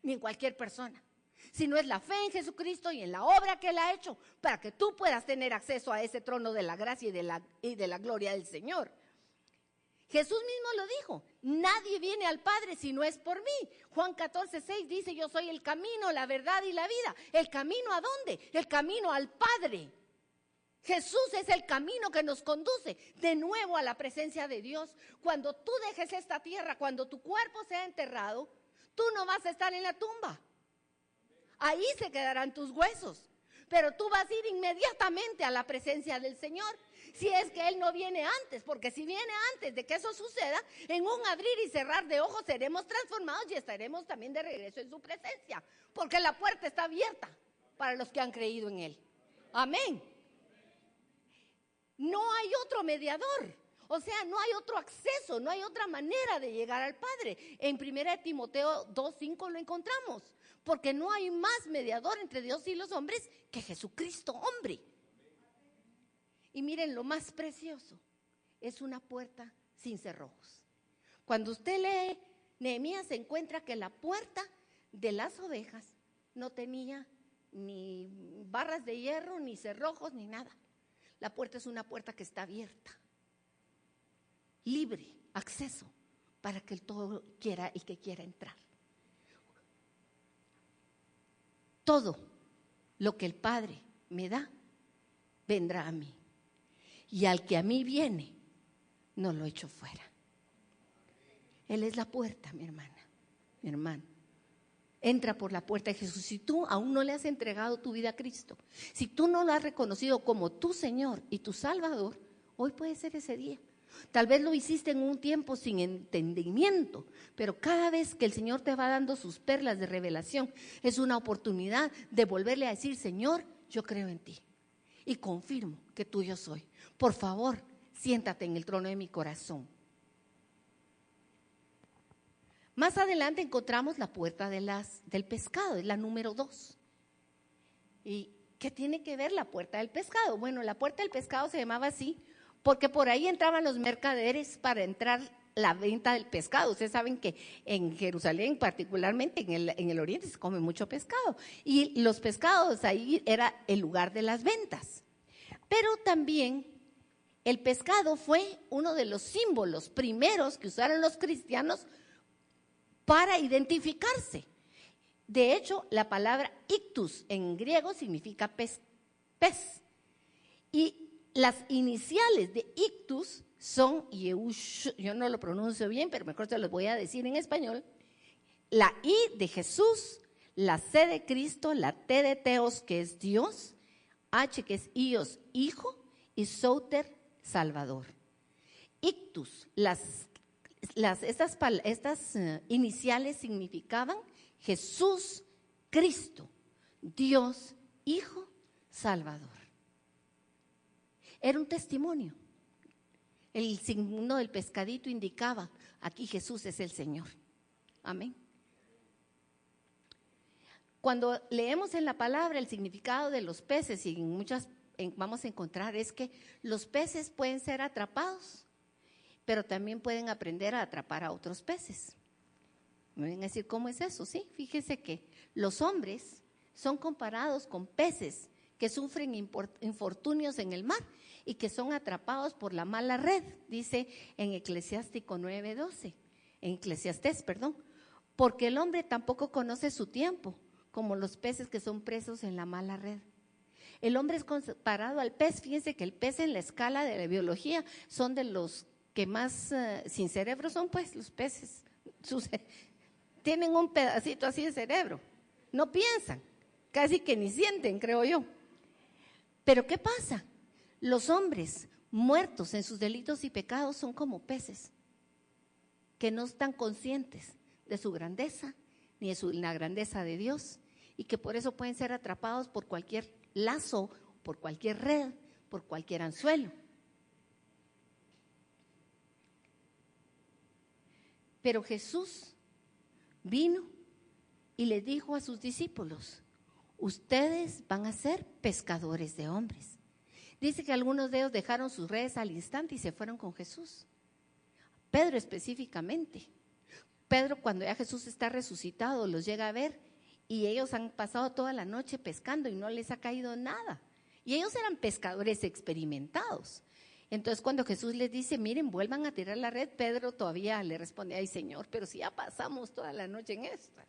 ni en cualquier persona. Sino es la fe en Jesucristo y en la obra que Él ha hecho para que tú puedas tener acceso a ese trono de la gracia y de la gloria del Señor. Jesús mismo lo dijo, nadie viene al Padre si no es por mí. Juan 14:6 dice, yo soy el camino, la verdad y la vida. ¿El camino a dónde? El camino al Padre. Jesús es el camino que nos conduce de nuevo a la presencia de Dios. Cuando tú dejes esta tierra, cuando tu cuerpo sea enterrado, tú no vas a estar en la tumba. Ahí se quedarán tus huesos, pero tú vas a ir inmediatamente a la presencia del Señor, si es que Él no viene antes, porque si viene antes de que eso suceda, en un abrir y cerrar de ojos seremos transformados y estaremos también de regreso en su presencia, porque la puerta está abierta para los que han creído en Él. Amén. No hay otro mediador. O sea, no hay otro acceso, no hay otra manera de llegar al Padre. En 1 Timoteo 2:5 lo encontramos, porque no hay más mediador entre Dios y los hombres que Jesucristo, hombre. Y miren, lo más precioso es una puerta sin cerrojos. Cuando usted lee Nehemías, se encuentra que la puerta de las ovejas no tenía ni barras de hierro, ni cerrojos, ni nada. La puerta es una puerta que está abierta, libre, acceso, para que todo quiera y que quiera entrar. Todo lo que el Padre me da, vendrá a mí. Y al que a mí viene, no lo echo fuera. Él es la puerta, mi hermana, mi hermano. Entra por la puerta de Jesús. Si tú aún no le has entregado tu vida a Cristo, si tú no lo has reconocido como tu Señor y tu Salvador, hoy puede ser ese día. Tal vez lo hiciste en un tiempo sin entendimiento, pero cada vez que el Señor te va dando sus perlas de revelación, es una oportunidad de volverle a decir: Señor, yo creo en ti y confirmo que tuyo soy. Por favor, siéntate en el trono de mi corazón. Más adelante encontramos la puerta del pescado, es la número 2. ¿Y qué tiene que ver la puerta del pescado? Bueno, la puerta del pescado se llamaba así porque por ahí entraban los mercaderes para entrar la venta del pescado. Ustedes saben que en Jerusalén, particularmente en el oriente, se come mucho pescado. Y los pescados ahí era el lugar de las ventas. Pero también el pescado fue uno de los símbolos primeros que usaron los cristianos para identificarse. De hecho, la palabra ictus en griego significa pez. Y las iniciales de ictus son Yeush, yo no lo pronuncio bien, pero mejor se los voy a decir en español. La I de Jesús, la C de Cristo, la T de Teos, que es Dios, H que es Ios, Hijo, y Souter, Salvador. Ictus, estas iniciales significaban Jesús, Cristo, Dios, Hijo, Salvador. Era un testimonio. El signo del pescadito indicaba: aquí Jesús es el Señor. Amén. Cuando leemos en la palabra el significado de los peces, y vamos a encontrar es que los peces pueden ser atrapados, pero también pueden aprender a atrapar a otros peces. Me van a decir, ¿cómo es eso? Sí, fíjese que los hombres son comparados con peces que sufren infortunios en el mar y que son atrapados por la mala red, dice en Eclesiástico 9:12, en Eclesiastés, perdón, porque el hombre tampoco conoce su tiempo, como los peces que son presos en la mala red. El hombre es comparado al pez. Fíjense que el pez en la escala de la biología son de los que más sin cerebro son, pues, los peces. Tienen un pedacito así de cerebro, no piensan, casi que ni sienten, creo yo. Pero ¿qué pasa? Los hombres muertos en sus delitos y pecados son como peces que no están conscientes de su grandeza ni de la grandeza de Dios, y que por eso pueden ser atrapados por cualquier lazo, por cualquier red, por cualquier anzuelo. Pero Jesús vino y le dijo a sus discípulos: ustedes van a ser pescadores de hombres. Dice que algunos de ellos dejaron sus redes al instante y se fueron con Jesús. Pedro específicamente. Pedro, cuando ya Jesús está resucitado, los llega a ver y ellos han pasado toda la noche pescando y no les ha caído nada. Y ellos eran pescadores experimentados. Entonces, cuando Jesús les dice: miren, vuelvan a tirar la red, Pedro todavía le responde: ay, Señor, pero si ya pasamos toda la noche en estas.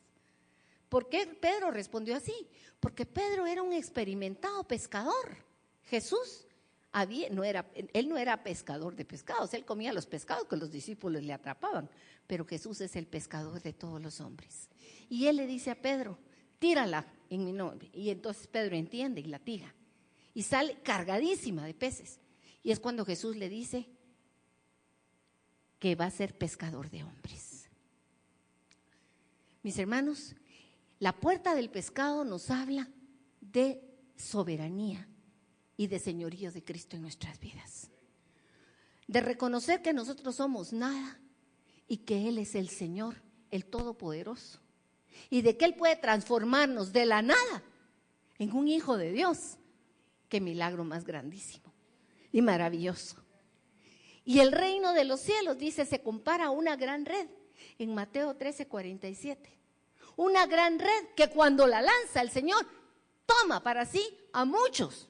¿Por qué Pedro respondió así? Porque Pedro era un experimentado pescador. Jesús él no era pescador de pescados, él comía los pescados que los discípulos le atrapaban, pero Jesús es el pescador de todos los hombres. Y él le dice a Pedro: tírala en mi nombre. Y entonces Pedro entiende y la tira. Y sale cargadísima de peces. Y es cuando Jesús le dice que va a ser pescador de hombres. Mis hermanos, la puerta del pescado nos habla de soberanía y de señorío de Cristo en nuestras vidas. de reconocer que nosotros somos nada y que Él es el Señor, el Todopoderoso, y de que Él puede transformarnos de la nada en un hijo de Dios. Qué milagro más grandísimo y maravilloso. Y el reino de los cielos, dice, se compara a una gran red en Mateo 13:47. Una gran red que cuando la lanza el Señor toma para sí a muchos,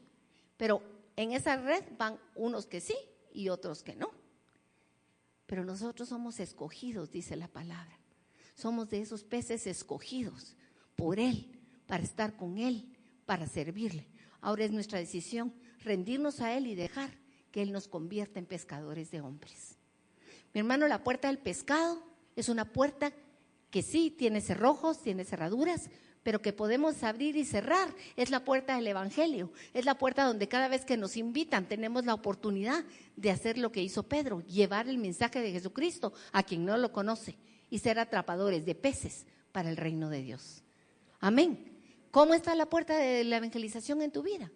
pero en esa red van unos que sí y otros que no. Pero nosotros somos escogidos, dice la palabra. Somos de esos peces escogidos por Él, para estar con Él, para servirle. Ahora es nuestra decisión rendirnos a Él y dejar que Él nos convierta en pescadores de hombres. Mi hermano, la puerta del pescado es una puerta que sí tiene cerrojos, tiene cerraduras, pero que podemos abrir y cerrar. Es la puerta del Evangelio, es la puerta donde cada vez que nos invitan tenemos la oportunidad de hacer lo que hizo Pedro, llevar el mensaje de Jesucristo a quien no lo conoce y ser atrapadores de peces para el reino de Dios. Amén. ¿Cómo está la puerta de la evangelización en tu vida?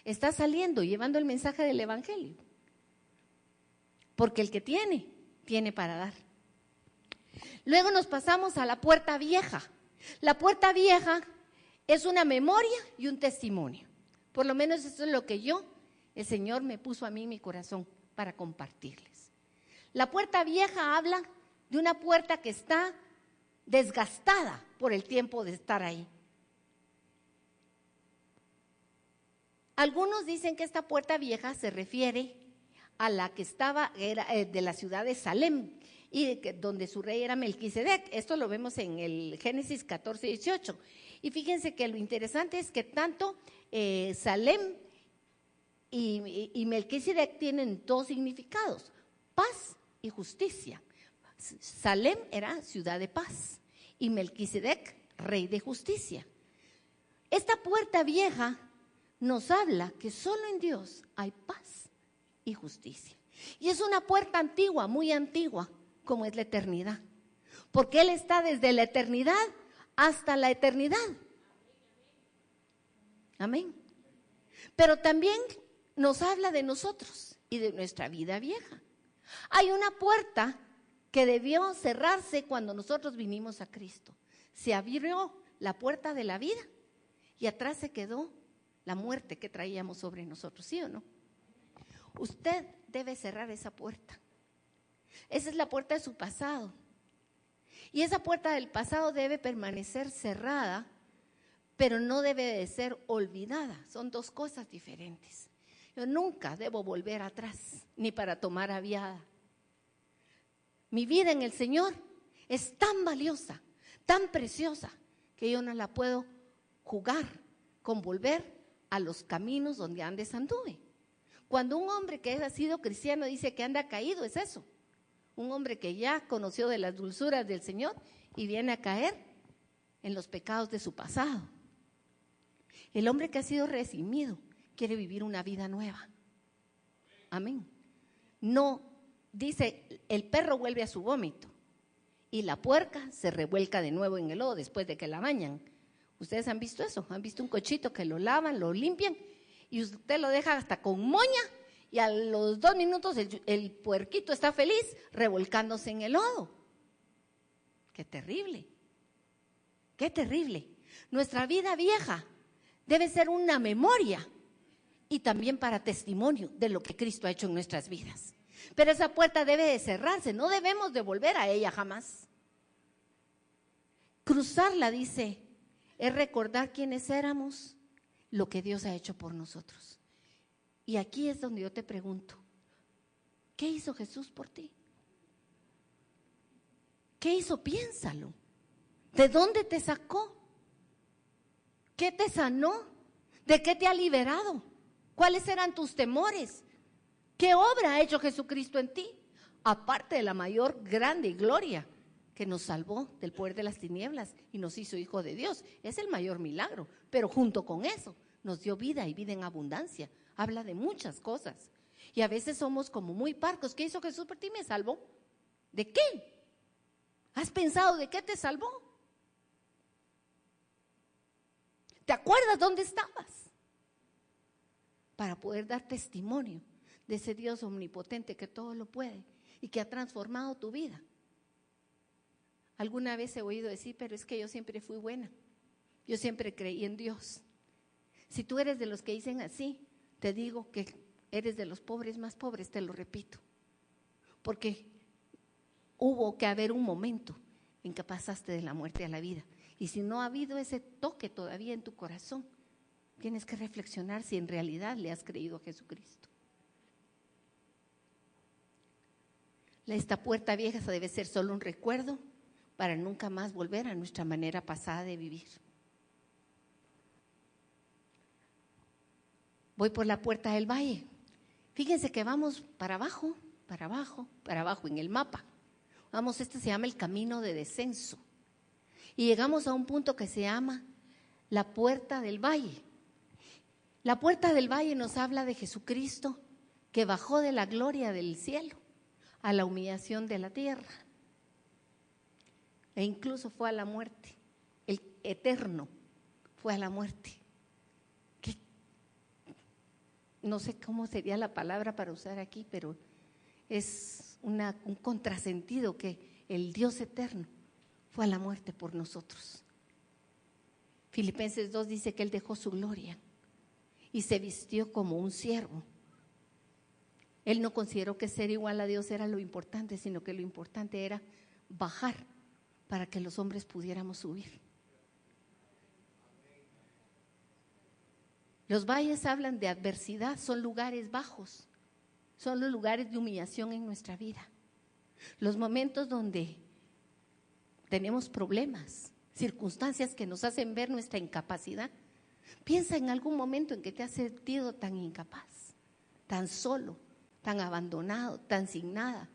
¿Estás saliendo llevando el mensaje del Evangelio? Porque el que tiene, tiene para dar. Luego nos pasamos a la puerta vieja. La puerta vieja es una memoria y un testimonio. Por lo menos eso es lo que el Señor me puso a mí en mi corazón para compartirles. La puerta vieja habla de una puerta que está desgastada por el tiempo de estar ahí. Algunos dicen que esta puerta vieja se refiere a la que era de la ciudad de Salem, y donde su rey era Melquisedec. Esto lo vemos en el Génesis 14:18. Y fíjense que lo interesante es que tanto Salem y Melquisedec tienen dos significados: paz y justicia. Salem era ciudad de paz y Melquisedec, rey de justicia. Esta puerta vieja nos habla que solo en Dios hay paz y justicia. Y es una puerta antigua, muy antigua, como es la eternidad, porque Él está desde la eternidad hasta la eternidad. Amén. Pero también nos habla de nosotros y de nuestra vida vieja. Hay una puerta que debió cerrarse cuando nosotros vinimos a Cristo. Se abrió la puerta de la vida y atrás se quedó la muerte que traíamos sobre nosotros, ¿sí o no? Usted debe cerrar esa puerta. Esa es la puerta de su pasado. Y esa puerta del pasado debe permanecer cerrada, pero no debe de ser olvidada. Son dos cosas diferentes. Yo nunca debo volver atrás, ni para tomar aviada. Mi vida en el Señor es tan valiosa, tan preciosa, que yo no la puedo jugar con volver a los caminos donde antes anduve. Cuando un hombre que ha sido cristiano dice que anda caído, es eso. Un hombre que ya conoció de las dulzuras del Señor y viene a caer en los pecados de su pasado. El hombre que ha sido redimido quiere vivir una vida nueva. Amén. No, dice, el perro vuelve a su vómito y la puerca se revuelca de nuevo en el lodo después de que la bañan. ¿Ustedes han visto eso? ¿Han visto un cochito que lo lavan, lo limpian y usted lo deja hasta con moña y a los 2 minutos el puerquito está feliz revolcándose en el lodo? ¡Qué terrible! ¡Qué terrible! Nuestra vida vieja debe ser una memoria y también para testimonio de lo que Cristo ha hecho en nuestras vidas. Pero esa puerta debe de cerrarse, no debemos de volver a ella jamás. Cruzarla, dice, es recordar quiénes éramos, lo que Dios ha hecho por nosotros. Y aquí es donde yo te pregunto, ¿qué hizo Jesús por ti? ¿Qué hizo? Piénsalo. ¿De dónde te sacó? ¿Qué te sanó? ¿De qué te ha liberado? ¿Cuáles eran tus temores? ¿Qué obra ha hecho Jesucristo en ti? Aparte de la mayor, grande gloria que nos salvó del poder de las tinieblas y nos hizo hijo de Dios. Es el mayor milagro, pero junto con eso nos dio vida y vida en abundancia. Habla de muchas cosas. Y a veces somos como muy parcos. ¿Qué hizo Jesús por ti? ¿Me salvó? ¿De qué? ¿Has pensado de qué te salvó? ¿Te acuerdas dónde estabas? Para poder dar testimonio de ese Dios omnipotente que todo lo puede y que ha transformado tu vida. Alguna vez he oído decir, pero es que yo siempre fui buena, yo siempre creí en Dios. Si tú eres de los que dicen así, te digo que eres de los pobres más pobres, te lo repito, porque hubo que haber un momento en que pasaste de la muerte a la vida. Y si no ha habido ese toque todavía en tu corazón, tienes que reflexionar si en realidad le has creído a Jesucristo. Esta puerta vieja debe ser solo un recuerdo para nunca más volver a nuestra manera pasada de vivir. Voy por la puerta del valle. Fíjense que vamos para abajo, para abajo, para abajo en el mapa. Vamos, este se llama el camino de descenso. Y llegamos a un punto que se llama la puerta del valle. La puerta del valle nos habla de Jesucristo que bajó de la gloria del cielo a la humillación de la tierra. E incluso fue a la muerte. El eterno fue a la muerte. No sé cómo sería la palabra para usar aquí, pero es un contrasentido que el Dios eterno fue a la muerte por nosotros. Filipenses 2 dice que Él dejó su gloria y se vistió como un siervo. Él no consideró que ser igual a Dios era lo importante, sino que lo importante era bajar para que los hombres pudiéramos subir. Los valles hablan de adversidad, son lugares bajos, son los lugares de humillación en nuestra vida. Los momentos donde tenemos problemas, circunstancias que nos hacen ver nuestra incapacidad. Piensa en algún momento en que te has sentido tan incapaz, tan solo, tan abandonado, tan sin nada.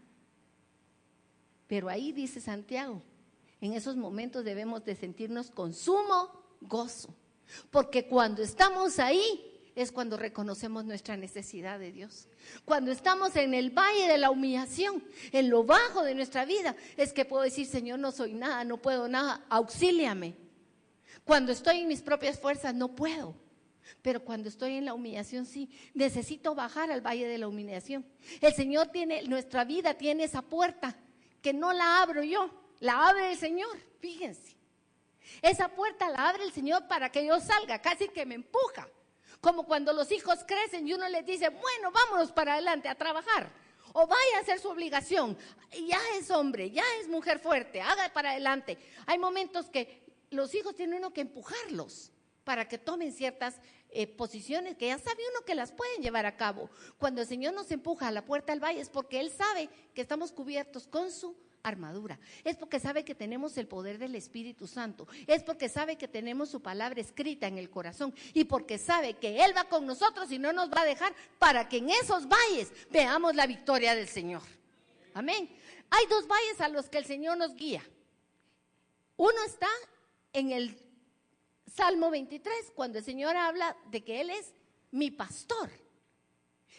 Pero ahí dice Santiago, en esos momentos debemos de sentirnos con sumo gozo. Porque cuando estamos ahí es cuando reconocemos nuestra necesidad de Dios. Cuando estamos en el valle de la humillación, en lo bajo de nuestra vida, es que puedo decir, Señor, no soy nada, no puedo nada, auxíliame. Cuando estoy en mis propias fuerzas no puedo, pero cuando estoy en la humillación sí, necesito bajar al valle de la humillación. El Señor tiene, nuestra vida tiene esa puerta que no la abro yo, la abre el Señor, fíjense. Esa puerta la abre el Señor para que yo salga, casi que me empuja. Como cuando los hijos crecen y uno les dice, bueno, vámonos para adelante a trabajar. O vaya a hacer su obligación. Ya es hombre, ya es mujer fuerte, haga para adelante. Hay momentos que los hijos tienen uno que empujarlos para que tomen ciertas posiciones que ya sabe uno que las pueden llevar a cabo. Cuando el Señor nos empuja a la puerta del valle es porque Él sabe que estamos cubiertos con su armadura, es porque sabe que tenemos el poder del Espíritu Santo, es porque sabe que tenemos su palabra escrita en el corazón y porque sabe que Él va con nosotros y no nos va a dejar para que en esos valles veamos la victoria del Señor. Amén. Hay dos valles a los que el Señor nos guía. Uno está en el Salmo 23, cuando el Señor habla de que Él es mi pastor.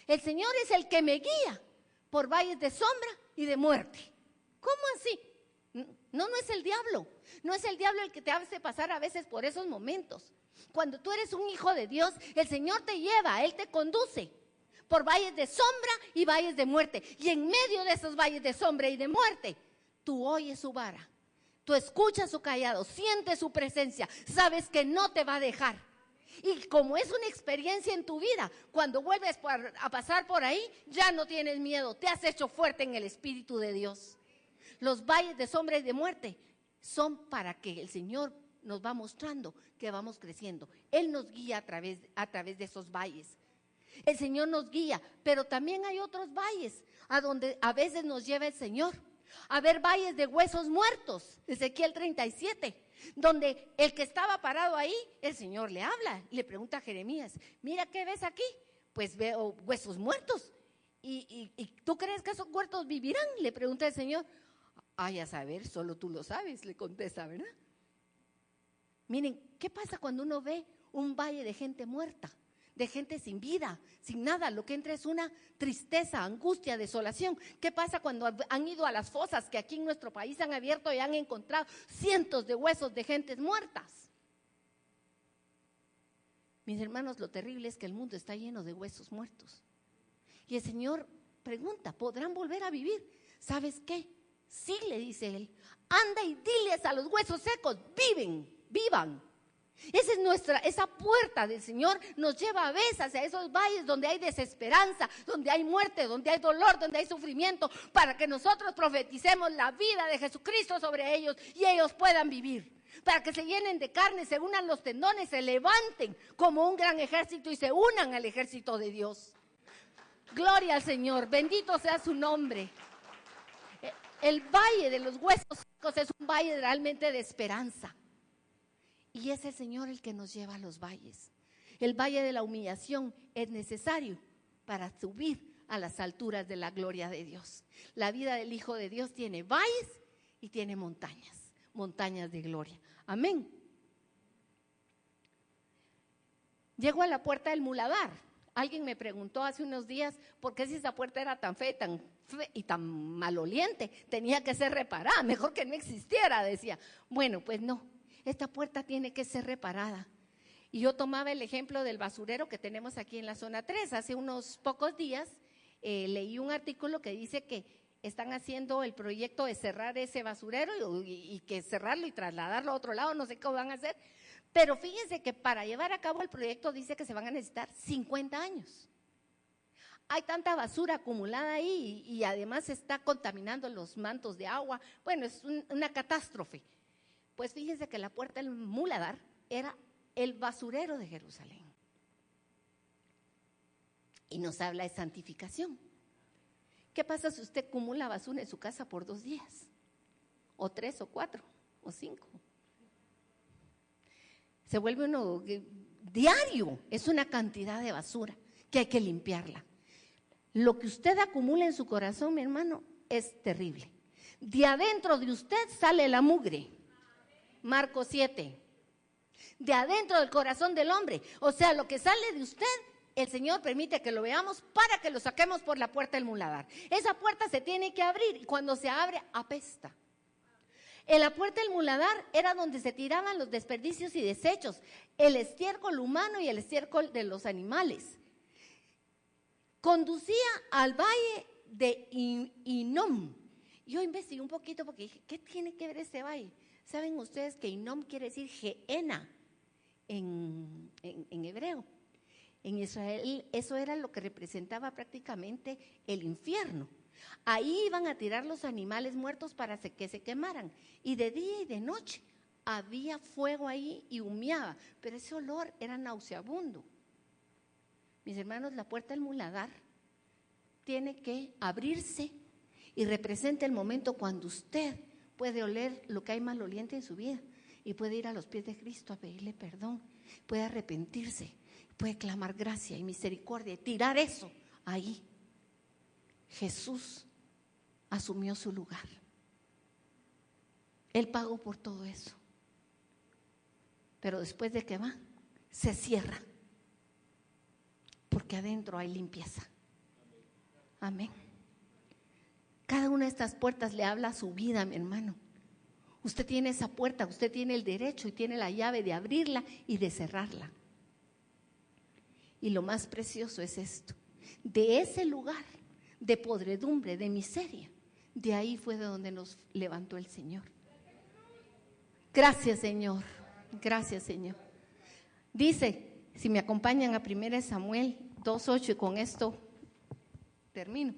El Señor es el que me guía por valles de sombra y de muerte. ¿Cómo así? No es el diablo. No es el diablo el que te hace pasar a veces por esos momentos. Cuando tú eres un hijo de Dios, el Señor te lleva, Él te conduce por valles de sombra y valles de muerte. Y en medio de esos valles de sombra y de muerte, tú oyes su vara, tú escuchas su callado, sientes su presencia, sabes que no te va a dejar. Y como es una experiencia en tu vida, cuando vuelves a pasar por ahí, ya no tienes miedo, te has hecho fuerte en el Espíritu de Dios. Los valles de sombra y de muerte son para que el Señor nos va mostrando que vamos creciendo. Él nos guía a través de esos valles. El Señor nos guía, pero también hay otros valles a donde a veces nos lleva el Señor. A ver valles de huesos muertos, Ezequiel 37, donde el que estaba parado ahí, el Señor le habla, le pregunta a Jeremías, mira, ¿qué ves aquí? Pues veo huesos muertos. ¿Y tú crees que esos muertos vivirán? Le pregunta el Señor. Ay, a saber, solo tú lo sabes, le contesta, ¿verdad? Miren, ¿qué pasa cuando uno ve un valle de gente muerta, de gente sin vida, sin nada? Lo que entra es una tristeza, angustia, desolación. ¿Qué pasa cuando han ido a las fosas que aquí en nuestro país han abierto y han encontrado cientos de huesos de gentes muertas? Mis hermanos, lo terrible es que el mundo está lleno de huesos muertos. Y el Señor pregunta, ¿podrán volver a vivir? ¿Sabes qué? Sí, le dice él, anda y diles a los huesos secos, vivan. Esa puerta del Señor nos lleva a veces hacia esos valles donde hay desesperanza, donde hay muerte, donde hay dolor, donde hay sufrimiento, para que nosotros profeticemos la vida de Jesucristo sobre ellos y ellos puedan vivir. Para que se llenen de carne, se unan los tendones, se levanten como un gran ejército y se unan al ejército de Dios. Gloria al Señor, bendito sea su nombre. El valle de los huesos secos es un valle realmente de esperanza. Y es el Señor el que nos lleva a los valles. El valle de la humillación es necesario para subir a las alturas de la gloria de Dios. La vida del Hijo de Dios tiene valles y tiene montañas, montañas de gloria. Amén. Llego a la puerta del muladar. Alguien me preguntó hace unos días por qué si esa puerta era tan fea y tan maloliente, tenía que ser reparada, mejor que no existiera, decía. Bueno, pues no, esta puerta tiene que ser reparada. Y yo tomaba el ejemplo del basurero que tenemos aquí en la zona 3. Hace unos pocos días leí un artículo que dice que están haciendo el proyecto de cerrar ese basurero y que cerrarlo y trasladarlo a otro lado, no sé cómo van a hacer. Pero fíjense que para llevar a cabo el proyecto dice que se van a necesitar 50 años. Hay tanta basura acumulada ahí y además se está contaminando los mantos de agua. Bueno, es una catástrofe. Pues fíjense que la puerta del muladar era el basurero de Jerusalén. Y nos habla de santificación. ¿Qué pasa si usted acumula basura en su casa por 2 días? O 3 o 4 o 5. Se vuelve uno diario, es una cantidad de basura que hay que limpiarla. Lo que usted acumula en su corazón, mi hermano, es terrible. De adentro de usted sale la mugre. Marcos 7. De adentro del corazón del hombre. O sea, lo que sale de usted, el Señor permite que lo veamos para que lo saquemos por la puerta del muladar. Esa puerta se tiene que abrir y cuando se abre, apesta. En la puerta del muladar era donde se tiraban los desperdicios y desechos, el estiércol humano y el estiércol de los animales. Conducía al valle de Hinnom. Yo investigué un poquito porque dije, ¿qué tiene que ver ese valle? ¿Saben ustedes que Hinnom quiere decir Gehenna en hebreo? En Israel eso era lo que representaba prácticamente el infierno. Ahí iban a tirar los animales muertos para que se quemaran. Y de día y de noche había fuego ahí y humeaba, pero ese olor era nauseabundo. Mis hermanos, la puerta del muladar tiene que abrirse y representa el momento cuando usted puede oler lo que hay maloliente en su vida y puede ir a los pies de Cristo a pedirle perdón, puede arrepentirse, puede clamar gracia y misericordia y tirar eso ahí. Jesús asumió su lugar. Él pagó por todo eso. Pero después de que va, se cierra. Porque adentro hay limpieza. Amén. Cada una de estas puertas le habla a su vida, mi hermano. Usted tiene esa puerta, usted tiene el derecho y tiene la llave de abrirla y de cerrarla. Y lo más precioso es esto. De ese lugar de podredumbre, de miseria, de ahí fue de donde nos levantó el Señor. Gracias, Señor. Gracias, Señor. Dice, si me acompañan a 1 Samuel 2:8 y con esto termino.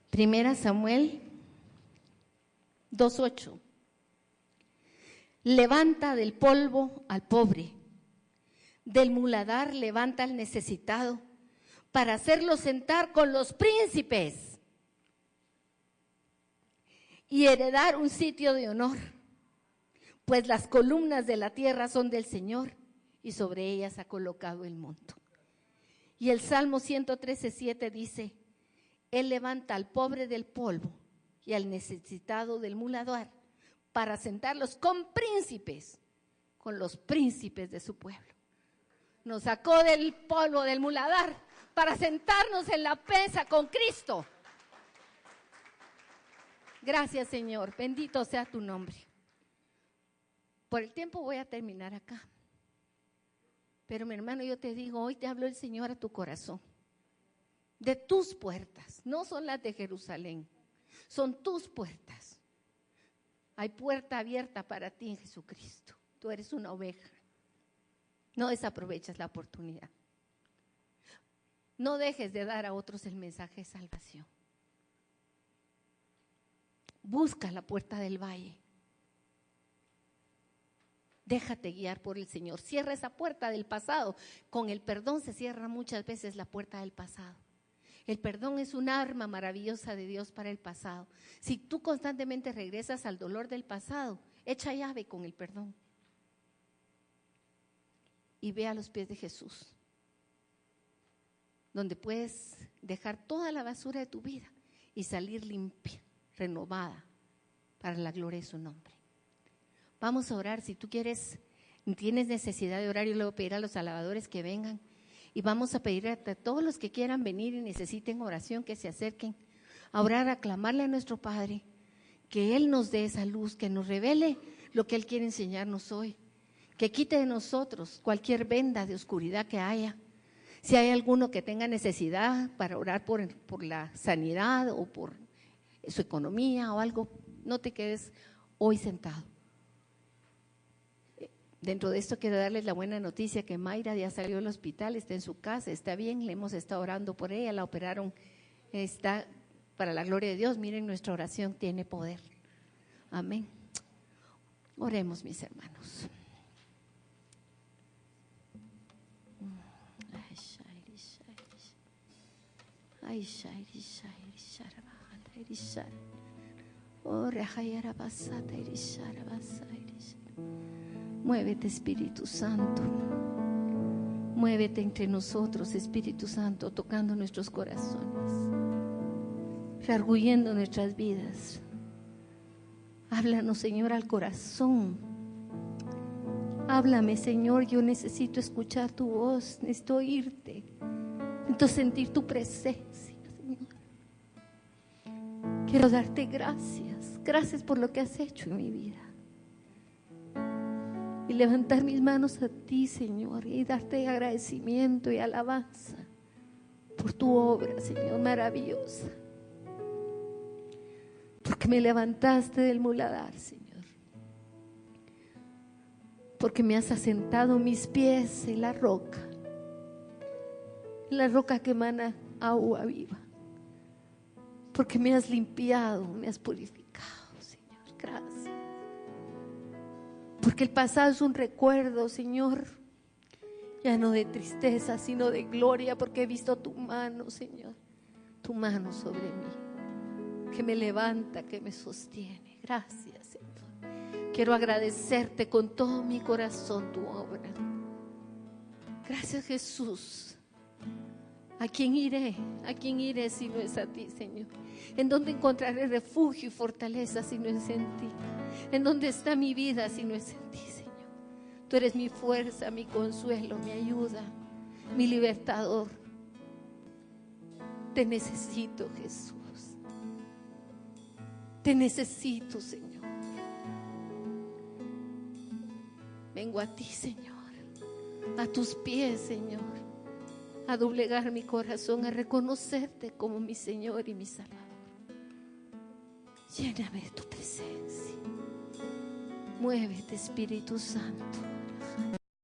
Primera Samuel 2:8. Levanta del polvo al pobre, del muladar levanta al necesitado, para hacerlo sentar con los príncipes y heredar un sitio de honor, pues las columnas de la tierra son del Señor y sobre ellas ha colocado el monto. Y el Salmo 113:7 dice, Él levanta al pobre del polvo y al necesitado del muladar para sentarlos con príncipes, con los príncipes de su pueblo. Nos sacó del polvo del muladar para sentarnos en la mesa con Cristo. Gracias, Señor, bendito sea tu nombre. Por el tiempo voy a terminar acá. Pero mi hermano, yo te digo, hoy te habló el Señor a tu corazón. De tus puertas, no son las de Jerusalén, son tus puertas. Hay puerta abierta para ti en Jesucristo. Tú eres una oveja. No desaproveches la oportunidad. No dejes de dar a otros el mensaje de salvación. Busca la puerta del valle. Déjate guiar por el Señor. Cierra esa puerta del pasado. Con el perdón se cierra muchas veces la puerta del pasado. El perdón es un arma maravillosa de Dios para el pasado. Si tú constantemente regresas al dolor del pasado, echa llave con el perdón. Y ve a los pies de Jesús, donde puedes dejar toda la basura de tu vida y salir limpia, renovada, para la gloria de su nombre. Vamos a orar. Si tú quieres, tienes necesidad de orar, yo le voy a pedir a los alabadores que vengan y vamos a pedir a todos los que quieran venir y necesiten oración que se acerquen a orar, a clamarle a nuestro Padre, que Él nos dé esa luz, que nos revele lo que Él quiere enseñarnos hoy, que quite de nosotros cualquier venda de oscuridad que haya. Si hay alguno que tenga necesidad para orar por la sanidad o por su economía o algo, no te quedes hoy sentado. Dentro de esto quiero darles la buena noticia que Mayra ya salió del hospital, está en su casa, está bien, le hemos estado orando por ella, la operaron, está para la gloria de Dios. Miren, nuestra oración tiene poder. Amén. Oremos, mis hermanos. Muévete, Espíritu Santo. Muévete entre nosotros, Espíritu Santo, tocando nuestros corazones, rearguyendo nuestras vidas. Háblanos, Señor, al corazón. Háblame, Señor, yo necesito escuchar tu voz, necesito oírte, necesito sentir tu presencia, Señor. Quiero darte gracias, gracias por lo que has hecho en mi vida. Y levantar mis manos a ti, Señor, y darte agradecimiento y alabanza por tu obra, Señor, maravillosa. Porque me levantaste del muladar, Señor. Porque me has asentado mis pies en la roca que emana agua viva. Porque me has limpiado, me has purificado, Señor. Gracias. Porque el pasado es un recuerdo, Señor, ya no de tristeza, sino de gloria, porque he visto tu mano, Señor, tu mano sobre mí, que me levanta, que me sostiene. Gracias, Señor. Quiero agradecerte con todo mi corazón tu obra. Gracias, Jesús. ¿A quién iré? ¿A quién iré si no es a ti, Señor? ¿En dónde encontraré refugio y fortaleza si no es en ti? ¿En dónde está mi vida si no es en ti, Señor? Tú eres mi fuerza, mi consuelo, mi ayuda, mi libertador. Te necesito, Jesús. Te necesito, Señor. Vengo a ti, Señor, a tus pies, Señor, a doblegar mi corazón, a reconocerte como mi Señor y mi Salvador. Lléname de tu presencia. Muévete, Espíritu Santo.